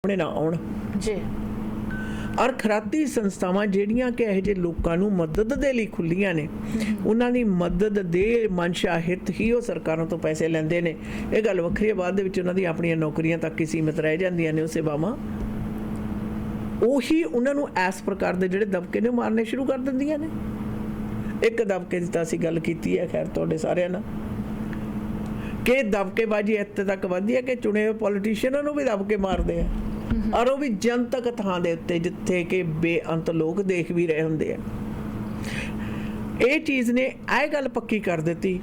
ਆਪਣੇ ਨਾ ਆਉਣ ਜੀ। ਔਰ ਖਰਾਤੀ ਸੰਸਥਾਵਾਂ ਜਿਹੜੀਆਂ ਕਿ ਇਹੋ ਜਿਹੇ ਲੋਕਾਂ ਨੂੰ ਮਦਦ ਦੇ ਲਈ ਖੁੱਲੀਆਂ ਨੇ, ਉਹਨਾਂ ਦੀ ਮਦਦ ਦੇ ਮਨਸ਼ਾ ਹਿੱਤ ਹੀ ਉਹ ਸਰਕਾਰਾਂ ਤੋਂ ਪੈਸੇ ਲੈਂਦੇ ਨੇ। ਇਹ ਗੱਲ ਵੱਖਰੀ ਹੈ, ਬਾਅਦ ਦੇ ਵਿੱਚ ਉਹਨਾਂ ਦੀ ਆਪਣੀਆਂ ਨੌਕਰੀਆਂ ਤੱਕ ਹੀ ਸੀਮਿਤ ਰਹਿ ਜਾਂਦੀਆਂ ਨੇ ਉਹ ਸੇਵਾਵਾਂ। ਉਹੀ ਉਹਨਾਂ ਨੂੰ ਇਸ ਪ੍ਰਕਾਰ ਦੇ ਜਿਹੜੇ ਦਬਕੇ ਨੇ ਮਾਰਨੇ ਸ਼ੁਰੂ ਕਰ ਦਿੰਦੀਆਂ ਨੇ। ਇੱਕ ਦਬਕੇ ਦੀ ਤਾਂ ਅਸੀਂ ਗੱਲ ਕੀਤੀ ਹੈ ਖੈਰ ਤੁਹਾਡੇ ਸਾਰਿਆਂ ਨਾਲ, ਕਿ ਦਬਕੇਬਾਜ਼ੀ ਇੱਥੇ ਤੱਕ ਵਧਦੀ ਹੈ ਕਿ ਚੁਣੇ ਹੋਏ ਪੋਲੀਟੀਸ਼ੀਅਨਾਂ ਨੂੰ ਵੀ ਦਬਕੇ ਮਾਰਦੇ ਆ, ਔਰ ਉਹ ਵੀ ਜਨਤਕ ਥਾਂ ਦੇ ਉੱਤੇ ਜਿੱਥੇ ਕਿ ਬੇਅੰਤ ਲੋਕ ਦੇਖ ਵੀ ਰਹੇ ਹੁੰਦੇ ਆ। ਇਹ ਚੀਜ਼ ਨੇ ਇਹ ਗੱਲ ਪੱਕੀ ਕਰ ਦਿੱਤੀ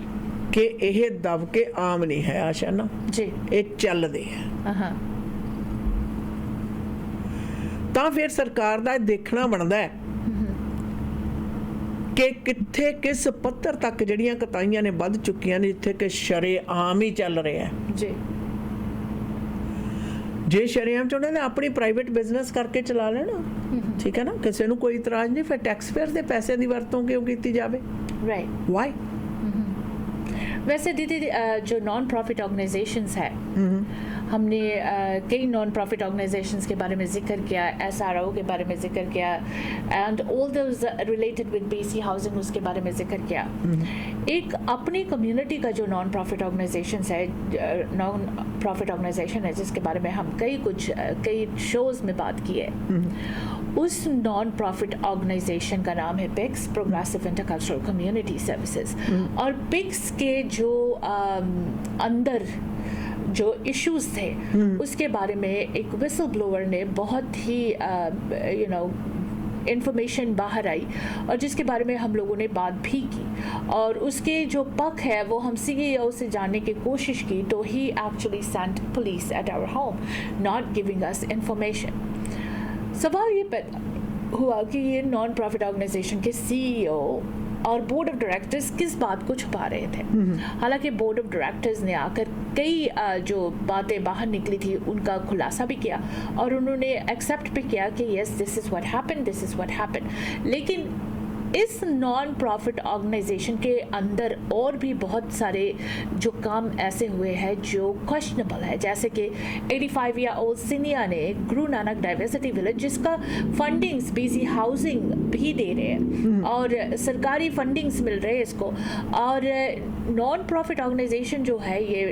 ਕਿ ਇਹ ਦਬਕੇ ਆਮ ਨਹੀਂ ਹੈ ਆਸ਼ਾ ਨਾ ਜੀ, ਇਹ ਚੱਲਦੇ ਆ। ਤਾਂ ਫਿਰ ਸਰਕਾਰ ਦਾ ਦੇਖਣਾ ਬਣਦਾ ਹੈ ਕਿ ਕਿੱਥੇ ਕਿਸ ਪੱਧਰ ਤੱਕ ਜਿਹੜੀਆਂ ਕਤਾਈਆਂ ਨੇ ਵੱਧ ਚੁੱਕੀਆਂ ਨੇ, ਜਿੱਥੇ ਕਿ ਸ਼ਰੇਆਮ ਹੀ ਚੱਲ ਰਿਹਾ ਜੀ। ਜੇ ਸ਼ਰੇਆਮ ਚ ਉਹਨਾਂ ਨੇ ਆਪਣੀ ਪ੍ਰਾਈਵੇਟ ਬਿਜ਼ਨਸ ਕਰਕੇ ਚਲਾ ਲੈਣਾ, ਠੀਕ ਹੈ ਨਾ, ਕਿਸੇ ਨੂੰ ਕੋਈ ਇਤਰਾਜ਼ ਨਹੀਂ, ਫਿਰ ਟੈਕਸਪੇਅਰ ਦੇ ਪੈਸੇ ਦੀ ਵਰਤੋਂ ਕਿਉਂ ਕੀਤੀ ਜਾਵੇ? Right, why? वैसे दीदी जो नॉन प्रॉफिट ऑर्गेनाइजेशंस है, हमने कई नॉन प्रॉफिट ऑर्गेनाइजेशंस के बारे में जिक्र किया, SRO के बारे में जिक्र किया, and all those related with BC housing उसके बारे में जिक्र किया। एक अपनी कम्युनिटी का जो नॉन प्रॉफिट ऑर्गेनाइजेशंस है, नॉन प्रॉफिट ऑर्गेनाइजेशन है जिसके बारे में हम कई शोज में बात की है, उस नॉन प्रॉफिट ऑर्गेनाइजेशन का नाम है PICS, progressive intercultural community services. और PICS के जो अंदर जो इश्यूज थे उसके बारे में एक विसल ब्लोअर ने बहुत ही इंफॉर्मेशन बाहर आई, और जिसके बारे में हम लोगों ने बात भी की, और उसके जो पक है वो हम CEO से जानने की कोशिश की, तो ही actually sent police at our home, not giving us information. सवाल ये पैदा हुआ कि ये नॉन प्रॉफिट ऑर्गेनाइजेशन के CEO और बोर्ड ऑफ डायरेक्टर्स किस बात को छुपा रहे थे। हालांकि बोर्ड ऑफ डायरेक्टर्स ने आकर कई जो बातें बाहर निकली थी उनका खुलासा भी किया, और उन्होंने एक्सेप्ट भी किया कि yes this is what happened, this is what happened. लेकिन इस नॉन प्रॉफिट ऑर्गेनाइजेशन के अंदर और भी बहुत सारे जो काम ऐसे हुए हैं जो क्वेश्चनेबल है, जैसे कि 85 ईयर ओल्ड सिनिया ने गुरु नानक डाइवर्सिटी विलेज, जिसका फंडिंग्स BC हाउसिंग भी दे रहे हैं और सरकारी फंडिंग्स मिल रहे हैं इसको, और नॉन प्रॉफिट ऑर्गेनाइजेशन जो है ये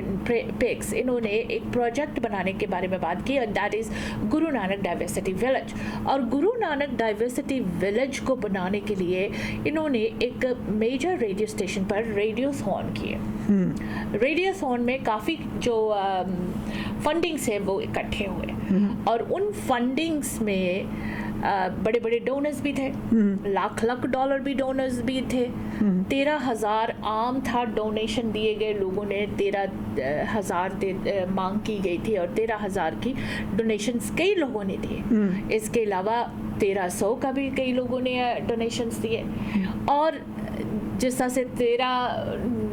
PICS, इन्होंने एक प्रोजेक्ट बनाने के बारे में बात की, और that is Guru Nanak diversity village. और गुरु नानक डाइवर्सिटी विलेज को बनाने के लिए इन्होंने एक मेजर रेडियो स्टेशन पर रेडियोथॉन किए। रेडियोथॉन में काफ़ी जो फंडिंग्स है वो इकट्ठे हुए, और उन फंडिंग्स में बड़े बड़े डोनर्स भी थे, लाख डॉलर भी डोनर्स भी थे। 13,000 आम था डोनेशन दिए गए लोगों ने, 13,000 मांग की गई थी, और 13,000 की डोनेशंस कई लोगों ने दिए। इसके अलावा 1,300 का भी कई लोगों ने डोनेशंस दिए, और जिस तरह से 13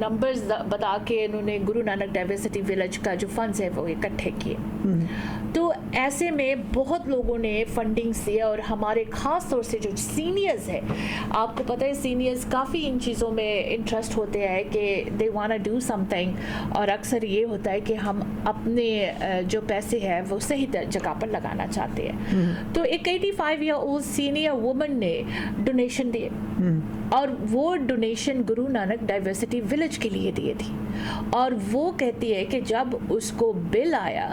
नंबर्स बता के इन्होंने गुरु नानक डाइवर्सिटी विलेज का जो फंड्स है वो इकट्ठे किए। तो ऐसे में बहुत लोगों ने फंडिंग दी, और हमारे ख़ास तौर से जो सीनियर्स है, आपको पता है सीनियर्स काफ़ी इन चीज़ों में इंटरेस्ट होते हैं कि they want to do something, और अक्सर ये होता है कि हम अपने जो पैसे हैं वो सही जगह पर लगाना चाहते हैं। तो एक 85 ईयर ओल्ड सीनियर वुमन ने डोनेशन दिए, और वो donation Guru Nanak diversity village के लिए दिए थी। और वो कहती है कि जब उसको बिल आया,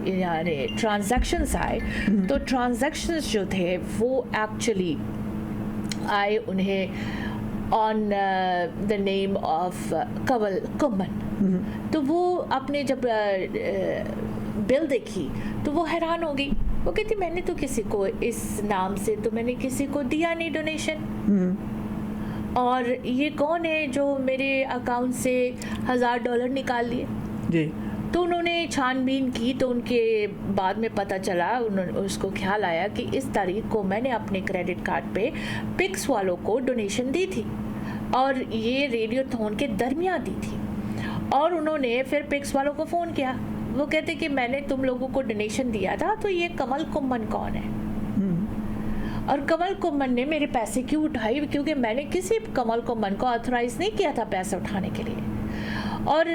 यानी ट्रांजैक्शंस आए, तो ट्रांजैक्शंस जो थे वो एक्चुअली आए उन्हें on the name of Kanwal Kumman. तो वो अपने जब बिल देखी तो वो हैरान हो गई। वो कहती मैंने तो किसी को इस नाम से तो मैंने किसी को दिया नहीं डोनेशन, और ये कौन है जो मेरे अकाउंट से $1,000 निकाल लिए जी। तो उन्होंने छानबीन की, तो उनके बाद में पता चला, उसको ख्याल आया कि इस तारीख को मैंने अपने क्रेडिट कार्ड पे PICS वालों को डोनेशन दी थी, और ये रेडियोथॉन के दरमियान दी थी। और उन्होंने फिर PICS वालों को फ़ोन किया। वो कहते कि मैंने तुम लोगों को डोनेशन दिया था, तो ये कंवल कुम्मन कौन है, और कंवल कुम्मन ने मेरे पैसे क्यों उठाए, क्योंकि मैंने किसी कंवल कुम्मन को ऑथराइज नहीं किया था पैसे उठाने के लिए। और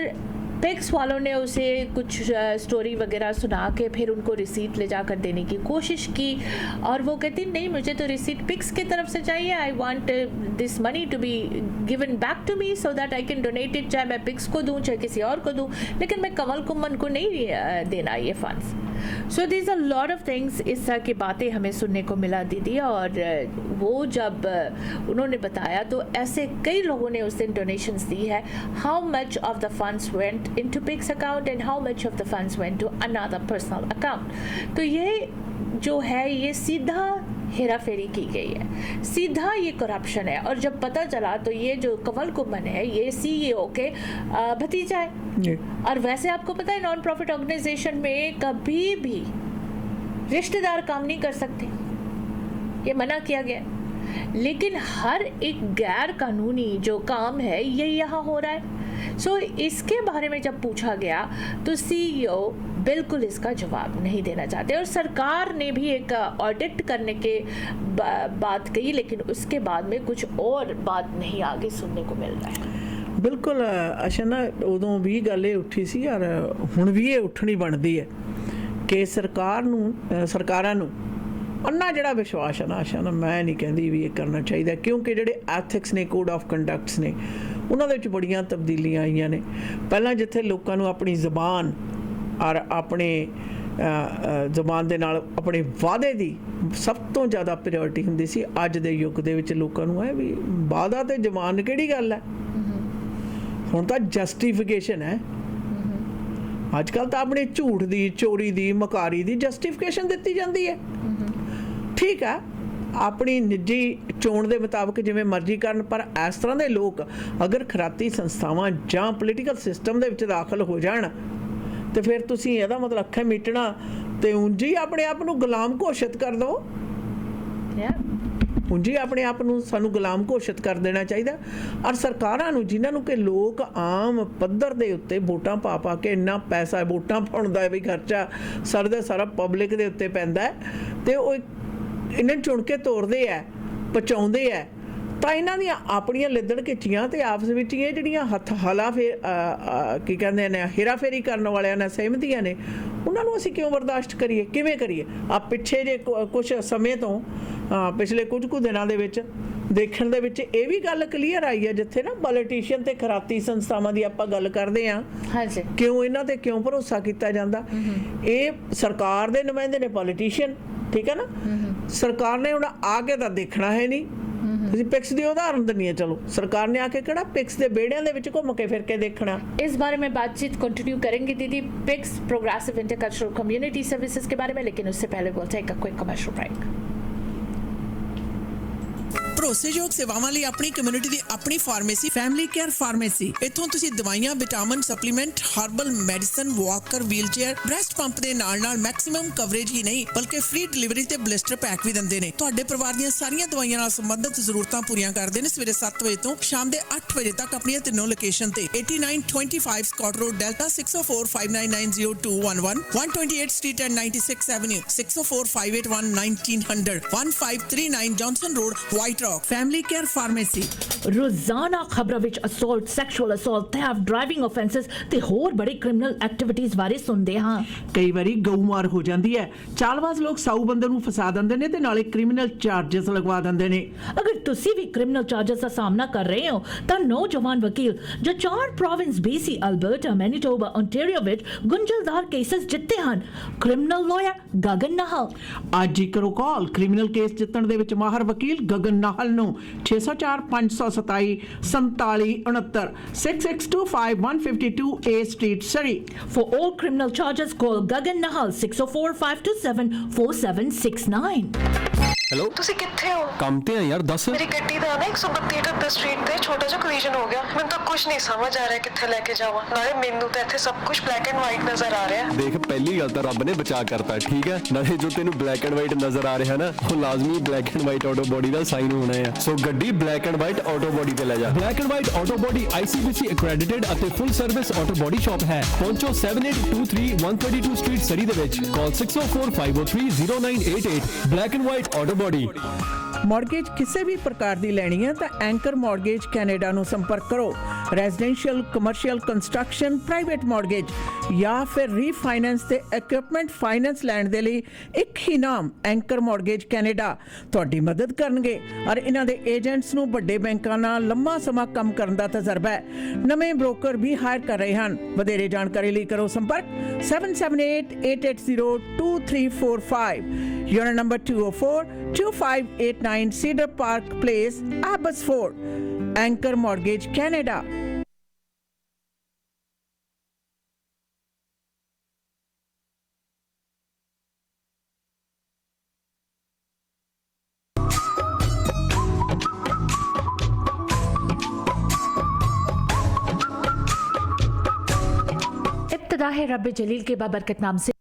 पिक्स वालों ने उसे कुछ स्टोरी वगैरह सुना के फिर उनको रिसीट ले जाकर देने की कोशिश की और वो कहती नहीं मुझे तो रिसीट पिक्स की तरफ से चाहिए, I want this money to be given back to me so that I can donate it, चाहे मैं पिक्स को दूं चाहे किसी और को दूं, लेकिन मैं कमल कुम्मन को नहीं देना ये funds. So this a lot of things, इस तरह की बातें हमें सुनने को मिला दीदी। और वो जब उन्होंने बताया तो ऐसे कई लोगों ने उस दिन डोनेशंस दी है। How much of the funds went into PICS account and how much of the funds went to another personal account. तो ये जो है ये सीधा हेरा फेरी की गई है, सीधा ये करप्शन है। और जब पता चला तो ये जो कमल कुम्मन है ये CEO के भतीजा है। और वैसे आपको पता है नॉन प्रॉफिट ऑर्गेनाइजेशन में कभी भी रिश्तेदार काम नहीं कर सकते, ये मना किया गया। लेकिन हर एक गैर कानूनी जो काम है ये यहाँ हो रहा है। सो इसके बारे में जब पूछा गया तो CEO बिल्कुल इसका जवाब नहीं देना चाहते। और सरकार ने भी एक ऑडिट करने के बात कही, लेकिन उसके बाद में कुछ और बात नहीं आगे सुनने को मिल रहा है। बिल्कुल अच्छा ना, उदों भी गल ये उठी सी और हुण भी ये उठनी बनती है कि सरकारां नूं अन्ना जिहड़ा विश्वास है ना आशा ना, मैं नहीं कहती भी ये करना चाहिए, क्योंकि जिहड़े एथिक्स ने कोड ऑफ कंडक्ट्स ने उन्हां दे विच बड़ियां तब्दीलियां आईयां ने। पहलां जिथे लोकां नूं अपनी ज़बान और अपने ਜ਼ਬਾਨ ਦੇ ਨਾਲ ਆਪਣੇ ਵਾਅਦੇ ਦੀ ਸਭ ਤੋਂ ਜ਼ਿਆਦਾ ਪ੍ਰਾਇੋਰਟੀ ਹੁੰਦੀ ਸੀ। ਅੱਜ ਦੇ ਯੁੱਗ ਦੇ ਵਿੱਚ ਲੋਕਾਂ ਨੂੰ ਹੈ ਵੀ ਵਾਅਦਾ ਤੇ ਜ਼ਬਾਨ ਕਿਹੜੀ ਗੱਲ ਹੈ, ਹੁਣ ਤਾਂ ਜਸਟੀਫਿਕੇਸ਼ਨ ਹੈ। ਅੱਜ ਕੱਲ੍ਹ ਤਾਂ ਆਪਣੇ ਝੂਠ ਦੀ, ਚੋਰੀ ਦੀ, ਮਕਾਰੀ ਦੀ ਜਸਟੀਫਿਕੇਸ਼ਨ ਦਿੱਤੀ ਜਾਂਦੀ ਹੈ। ਠੀਕ ਹੈ, ਆਪਣੀ ਨਿੱਜੀ ਚੋਣ ਦੇ ਮੁਤਾਬਕ ਜਿਵੇਂ ਮਰਜ਼ੀ ਕਰਨ, ਪਰ ਇਸ ਤਰ੍ਹਾਂ ਦੇ ਲੋਕ ਅਗਰ ਖਰਾਤੀ ਸੰਸਥਾਵਾਂ ਜਾਂ ਪੋਲੀਟੀਕਲ ਸਿਸਟਮ ਦੇ ਵਿੱਚ ਦਾਖਲ ਹੋ ਜਾਣ तो फिर तुसी ਇਹਦਾ मतलब ਅੱਖਾਂ ਮੀਟਣਾ ਤੇ ਉਂਝ ਹੀ ਆਪਣੇ ਆਪ ਨੂੰ ਗੁਲਾਮ ਘੋਸ਼ਿਤ ਕਰ ਦਿਓ। ਉਂਝ ਹੀ ਆਪਣੇ ਆਪ ਨੂੰ ਸਾਨੂੰ ਗੁਲਾਮ ਘੋਸ਼ਿਤ ਕਰ ਦੇਣਾ ਚਾਹੀਦਾ। ਔਰ ਸਰਕਾਰਾਂ ਨੂੰ ਜਿਨ੍ਹਾਂ ਨੂੰ ਕਿ ਲੋਕ ਆਮ ਪੱਧਰ ਦੇ ਉੱਤੇ ਵੋਟਾਂ ਪਾ ਕੇ ਇੰਨਾ ਪੈਸਾ ਵੋਟਾਂ ਪਾਉਣ ਦਾ ਵੀ ਖਰਚਾ ਸਾਰਾ ਪਬਲਿਕ ਦੇ ਉੱਤੇ ਪੈਂਦਾ ਤੇ ਉਹ ਇਹਨਾਂ ਚੁਣ ਕੇ ਤੋਰਦੇ ਆ, ਪਹੁੰਚਾਉਂਦੇ ਆ, ਤਾਂ ਇਹਨਾਂ ਦੀਆਂ ਆਪਣੀਆਂ ਲਿੱਦੜ ਘਿੱਚੀਆਂ ਤੇ ਆਪਸ ਵਿੱਚ ਇਹ ਜਿਹੜੀਆਂ ਹੱਥ ਹਲਾ ਫੇਰ ਕੀ ਕਹਿੰਦੇ ਨੇ ਹੇਰਾ ਫੇਰੀ ਕਰਨ ਵਾਲਿਆਂ ਨਾਲ ਸਹਿਮਤੀਆਂ ਨੇ, ਉਹਨਾਂ ਨੂੰ ਅਸੀਂ ਕਿਉਂ ਬਰਦਾਸ਼ਤ ਕਰੀਏ, ਕਿਵੇਂ ਕਰੀਏ। ਆ ਪਿੱਛੇ ਜੇ ਕੁਝ ਸਮੇਂ ਤੋਂ ਪਿਛਲੇ ਕੁਝ ਕੁ ਦਿਨਾਂ ਦੇ ਵਿੱਚ ਦੇਖਣ ਦੇ ਵਿੱਚ ਇਹ ਵੀ ਗੱਲ ਕਲੀਅਰ ਆਈ ਹੈ, ਜਿੱਥੇ ਨਾ ਪੋਲੀਟੀਸ਼ੀਅਨ ਤੇ ਖਰਾਤੀ ਸੰਸਥਾਵਾਂ ਦੀ ਆਪਾਂ ਗੱਲ ਕਰਦੇ ਹਾਂ, ਕਿਉਂ ਇਹਨਾਂ ਤੇ ਕਿਉਂ ਭਰੋਸਾ ਕੀਤਾ ਜਾਂਦਾ। ਇਹ ਸਰਕਾਰ ਦੇ ਨੁਮਾਇੰਦੇ ਨੇ ਪੋਲੀਟੀਸ਼ੀਅਨ, ਠੀਕ ਹੈ ਨਾ, ਸਰਕਾਰ ਨੇ ਹੁਣ ਆ ਕੇ ਤਾਂ ਦੇਖਣਾ ਹੈ ਨਹੀਂ। ਤੁਸੀਂ ਪਿਕਸ ਦੀ ਉਦਾਹਰਨ ਦਿੰਨੀ ਹੈ, ਚਲੋ ਸਰਕਾਰ ने आके ਕਿਹੜਾ ਪਿਕਸ ਦੇ बेड़ियां ਦੇ ਵਿੱਚ ਘੁੰਮ ਕੇ ਫਿਰ ਕੇ ਦੇਖਣਾ। इस बारे में बातचीत कंटिन्यू करेंगे दीदी PICS Progressive intercultural community services के बारे में, लेकिन उससे पहले we'll take a quick commercial break। ਭਰੋਸੇਯੋਗ ਸੇਵਾਵਾਂ ਲਈ ਆਪਣੀ ਕਮਿਊਨਿਟੀ ਦੀ ਆਪਣੀ ਫਾਰਮੇਸੀ ਫੈਮਿਲੀ ਕੇਅਰ ਫਾਰਮੇਸੀ। ਇੱਥੋਂ ਤੁਸੀਂ ਦਵਾਈਆਂ, vitamin, supplement, herbal medicine, Walker, wheelchair, breast pump ਦੇ ਨਾਲ ਮੈਕਸਿਮਮ ਕਵਰੇਜ ਹੀ ਨਹੀਂ ਬਲਕਿ ਫ੍ਰੀ ਡਿਲੀਵਰੀ ਤੇ ਬਲਿਸਟਰ ਪੈਕ ਵੀ ਦਿੰਦੇ ਨੇ। ਤੁਹਾਡੇ ਪਰਿਵਾਰ ਦੀਆਂ ਸਾਰੀਆਂ ਦਵਾਈਆਂ ਨਾਲ ਸੰਬੰਧਿਤ ਜ਼ਰੂਰਤਾਂ ਪੂਰੀਆਂ ਕਰਦੇ ਨੇ। ਸਵੇਰੇ 7 ਵਜੇ ਤੋਂ ਸ਼ਾਮ ਦੇ 8 ਵਜੇ ਤੱਕ ਆਪਣੀਆਂ ਤਿੰਨੋਂ ਲੋਕੇਸ਼ਨ ਤੇ 8925 Scott road, Delta 6045990211, 128th Street and 96th Avenue, 6045811900, 1539 Johnson road, White Rock. Family care pharmacy. रोजाना खबरों विच assault, sexual assault, theft, driving offences ते होर बड़ी क्रिमिनल एक्टिविटीज बारे सुनते हाँ। कई बारी गऊमार हो जाती है, चालबाज लोग साऊ बंदे नूं फसा दिंदे ने ते नाले क्रिमिनल चार्जेस लगवा दिंदे ने। अगर तुसी भी क्रिमिनल चार्जेस का सामना कर रहे हो तो नौजवान वकील जो 4 province BC, Alberta, Manitoba, Ontario विच गुंझलदार केसेस जित्ते हन, क्रिमिनल लॉयर गगन नाहल। ਅੱਜ ਹੀ ਕਰੋ ਕਾਲ ਕ੍ਰਿਮੀਨਲ ਕੇਸ ਜਿੱਤਣ ਦੇ ਵਿੱਚ ਮਾਹਰ ਵਕੀਲ ਗਗਨ ਨਾਹਲ ਨੂੰ 604 527 4769 6625 152 A Street, Surrey। For all criminal charges call Gagan Nahal 604 527 4769। Hello, ਤੁਸੀਂ ਕਿੱਥੇ ਹੋ? ਕੰਮ ਤੇ ਆ ਯਾਰ, ਦੱਸ। ਮੇਰੀ ਗੱਡੀ ਦਾ ਨਾ 132 ਸਟਰੀਟ ਤੇ ਛੋਟਾ ਜਿਹਾ ਕੋਲੀਜਨ ਹੋ ਗਿਆ। ਮੈਨੂੰ ਤਾਂ ਕੁਝ ਨਹੀਂ ਸਮਝ ਆ ਰਿਹਾ ਕਿੱਥੇ ਲੈ ਕੇ ਜਾਵਾਂ। ਨਾਲੇ ਮੈਨੂੰ ਤਾਂ ਇੱਥੇ ਸਭ ਕੁਝ ਬਲੈਕ ਐਂਡ ਵਾਈਟ ਨਜ਼ਰ ਆ ਰਿਹਾ। ਦੇਖ, ਪਹਿਲੀ ਗੱਲ ਤਾਂ ਰੱਬ ਨੇ ਬਚਾ ਕਰਤਾ, ਠੀਕ ਹੈ। ਨਾਲੇ ਜੋ ਤੈਨੂੰ ਬਲੈਕ ਐਂਡ ਵਾਈਟ ਨਜ਼ਰ ਆ ਰਿਹਾ ਨਾ, ਉਹ ਲਾਜ਼ਮੀ black and white auto body the sign ਹੋਣਾ ਹੈ। ਸੋ ਗੱਡੀ black and white auto body ਤੇ ਲੈ ਜਾ। Black and white auto body ICBC ਅਕ੍ਰੈਡਿਟਡ ਅਤੇ ਫੁੱਲ ਸਰਵਿਸ ਆਟੋ ਬੋਡੀ ਸ਼ਾਪ ਹੈ। ਪਹੁੰਚੋ 7823 132 ਸਟਰੀਟ ਸਰੀ ਦੇ ਵਿੱਚ। ਕਾਲ 604 503 0988। Black and white auto body. Mortgage ਕਿਸੇ ਵੀ ਪ੍ਰਕਾਰ ਦੀ ਲੈਣੀ ਹੈ ਤਾਂ ਐਂਕਰ ਮੌਰਗੇਜ ਕੈਨੇਡਾ ਨੂੰ ਸੰਪਰਕ ਕਰੋ। Residential commercial construction private mortgage ਜਾਂ ਫਿਰ ਰੀਫਾਈਨੈਂਸ ਤੇ ਇਕਵਿਪਮੈਂਟ ਫਾਈਨੈਂਸ ਲੈਣ ਦੇ ਲਈ ਇੱਕ ਹੀ ਨਾਮ ਐਂਕਰ ਮਾਰਗੇਜ ਕੈਨੇਡਾ ਤੁਹਾਡੀ ਮਦਦ ਕਰਨਗੇ ਔਰ ਇਹਨਾਂ ਦੇ ਏਜੰਟਸ ਨੂੰ ਵੱਡੇ ਬੈਂਕਾਂ ਨਾਲ ਲੰਮਾ ਸਮਾਂ ਕੰਮ ਕਰਨ ਦਾ ਤਜਰਬਾ ਹੈ ਨਵੇਂ ਬ੍ਰੋਕਰ ਵੀ ਹਾਇਰ ਕਰ ਰਹੇ ਹਨ ਵਧੇਰੇ ਜਾਣਕਾਰੀ ਲਈ ਕਰੋ ਸੰਪਰਕ 7788802345 unit number 204-2589 Cedar Park Place, Abbotsford. Anchor Mortgage Canada. इब्तिदा है रब जलील के बाबरकत नाम से।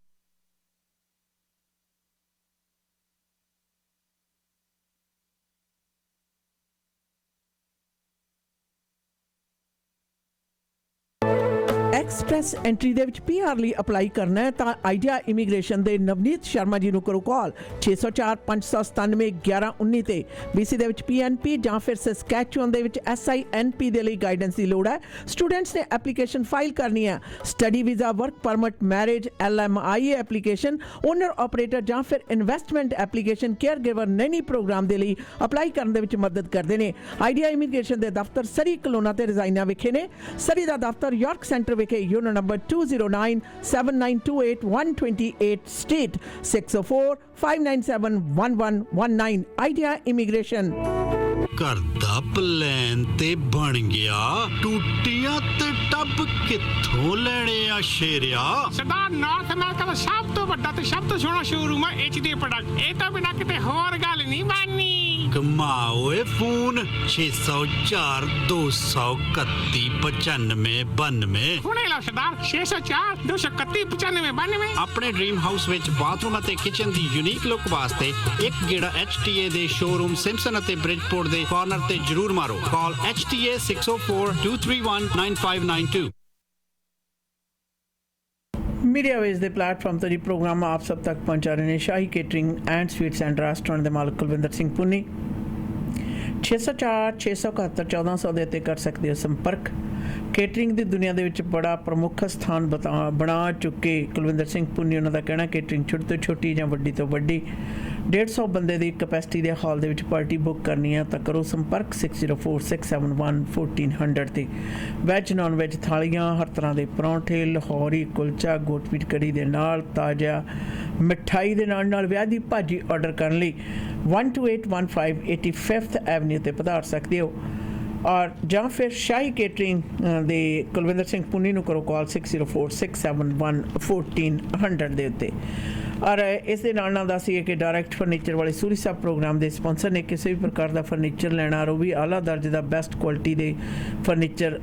ਐਕਸਪ੍ਰੈਸ ਐਂਟਰੀ ਦੇ ਵਿੱਚ ਪੀਆਰ ਲਈ ਅਪਲਾਈ ਕਰਨਾ ਹੈ ਤਾਂ ਆਈਡੀਆ ਇਮੀਗ੍ਰੇਸ਼ਨ ਦੇ ਨਵਨੀਤ ਸ਼ਰਮਾ ਜੀ ਨੂੰ ਕਰੋ ਕਾਲ 604-597-1119 ਤੇ BC ਦੇ ਵਿੱਚ PNP ਜਾਂ ਫਿਰ ਸਸਕੈਚੁਅਨ ਦੇ ਵਿੱਚ SINP ਦੇ ਲਈ ਗਾਈਡੈਂਸ ਦੀ ਲੋੜ ਹੈ ਸਟੂਡੈਂਟਸ ਨੇ ਐਪਲੀਕੇਸ਼ਨ ਫਾਈਲ ਕਰਨੀ ਹੈ study visa work permit marriage LMIA application owner operator ਜਾਂ ਫਿਰ investment application caregiver nanny program ਦੇ ਲਈ ਅਪਲਾਈ ਕਰਨ ਦੇ ਵਿੱਚ ਮਦਦ ਕਰਦੇ ਨੇ ਆਈਡੀਆ ਇਮੀਗ੍ਰੇਸ਼ਨ ਦੇ ਦਫ਼ਤਰ ਸਰੀ ਕਲੋਨਾ ਤੇ ਰਜ਼ਾਈਨਾ ਵਿਖੇ ਨੇ ਸਰੀ ਦਾ ਦਫ਼ਤਰ ਯਾਰਕ ਸੈਂਟਰ ਵਿਖੇ unit number 209-7928-128 state 604-597-1119 idea immigration घर दा प्लान ते बन गया टूटियां ते टब कित्थों लेने आ शेरिया सरदार नॉर्थ अमेरिका दा सब तो बड़ा ते सब तो सोहना शोरूम है HD प्रोडक्ट ए तो बिना किते होर गल नहीं बननी कमाओ ए फोन 604-231-9592 हुणे ला सरदार 604-231-9592 अपने ड्रीम हाउस विच बाथरूम अते किचन दी यूनिक लुक वास्ते एक गेड़ा HTA दे शोरूम सिम्पसन अते ब्रिजपोर्ट दे कॉर्नर ते जरूर मारो कॉल HTA 604-231-9592 मीडिया वेज दे प्लेटफॉर्म तो जी प्रोग्राम आप सब तक पहुंचा रहे हैं Shahi catering and sweets and restaurant के मालिक कुलविंदर सिंह पुन्नी 604-671-1400 ਦੇ ਉੱਤੇ ਕਰ ਸਕਦੇ ਹੋ ਸੰਪਰਕ ਕੇਟਰਿੰਗ ਦੀ ਦੁਨੀਆ ਦੇ ਵਿੱਚ ਬੜਾ ਪ੍ਰਮੁੱਖ ਸਥਾਨ ਬਣਾ ਚੁੱਕੇ ਕੁਲਵਿੰਦਰ ਸਿੰਘ ਪੁੰਨੀ ਉਹਨਾਂ ਦਾ ਕਹਿਣਾ ਕੇਟਰਿੰਗ ਛੋਟੀ ਤੋਂ ਛੋਟੀ ਜਾਂ ਵੱਡੀ ਤੋਂ ਵੱਡੀ 150 ਬੰਦੇ ਦੀ ਕਪੈਸਿਟੀ ਦੇ ਹਾਲ ਦੇ ਵਿੱਚ ਪਾਰਟੀ ਬੁੱਕ ਕਰਨੀ ਹੈ ਤਾਂ ਕਰੋ ਸੰਪਰਕ 6046711400 ਤੇ ਵੈਜ ਨਾਨ ਵੈਜ ਥਾਲੀਆਂ ਹਰ ਤਰ੍ਹਾਂ ਦੇ ਪਰੌਂਠੇ ਲਾਹੌਰੀ ਕੁਲਚਾ ਗੋਟ ਮੀਟ ਕੜੀ ਦੇ ਨਾਲ ਤਾਜ਼ਾ ਮਿਠਾਈ ਦੇ ਨਾਲ ਵਿਆਹ ਦੀ ਭਾਜੀ ਆਰਡਰ ਕਰਨ ਲਈ 12815 85th ਐਵਨਿਊ ਤੇ ਪਧਾਰ ਸਕਦੇ ਹੋ और ਜਾਂ ਫਿਰ ਸ਼ਾਹੀ ਕੇਟਰਿੰਗ ਦੇ ਕੁਲਵਿੰਦਰ ਸਿੰਘ ਪੁੰਨੀ ਨੂੰ ਕਰੋ ਕਾਲ 6046711400 ਦੇ ਉੱਤੇ ਔਰ ਇਸ ਦੇ ਨਾਲ ਦੱਸੀਏ ਕਿ ਡਾਇਰੈਕਟ ਫਰਨੀਚਰ ਵਾਲੇ ਸੂਰੀ ਸਾਹਿਬ ਪ੍ਰੋਗਰਾਮ ਦੇ ਸਪਾਂਸਰ ਨੇ ਕਿਸੇ ਵੀ ਪ੍ਰਕਾਰ ਦਾ ਫਰਨੀਚਰ ਲੈਣਾ ਉਹ ਵੀ ਆਲਾ ਦਰਜੇ ਦਾ ਬੈਸਟ ਕੁਆਲਿਟੀ ਦੇ ਫਰਨੀਚਰ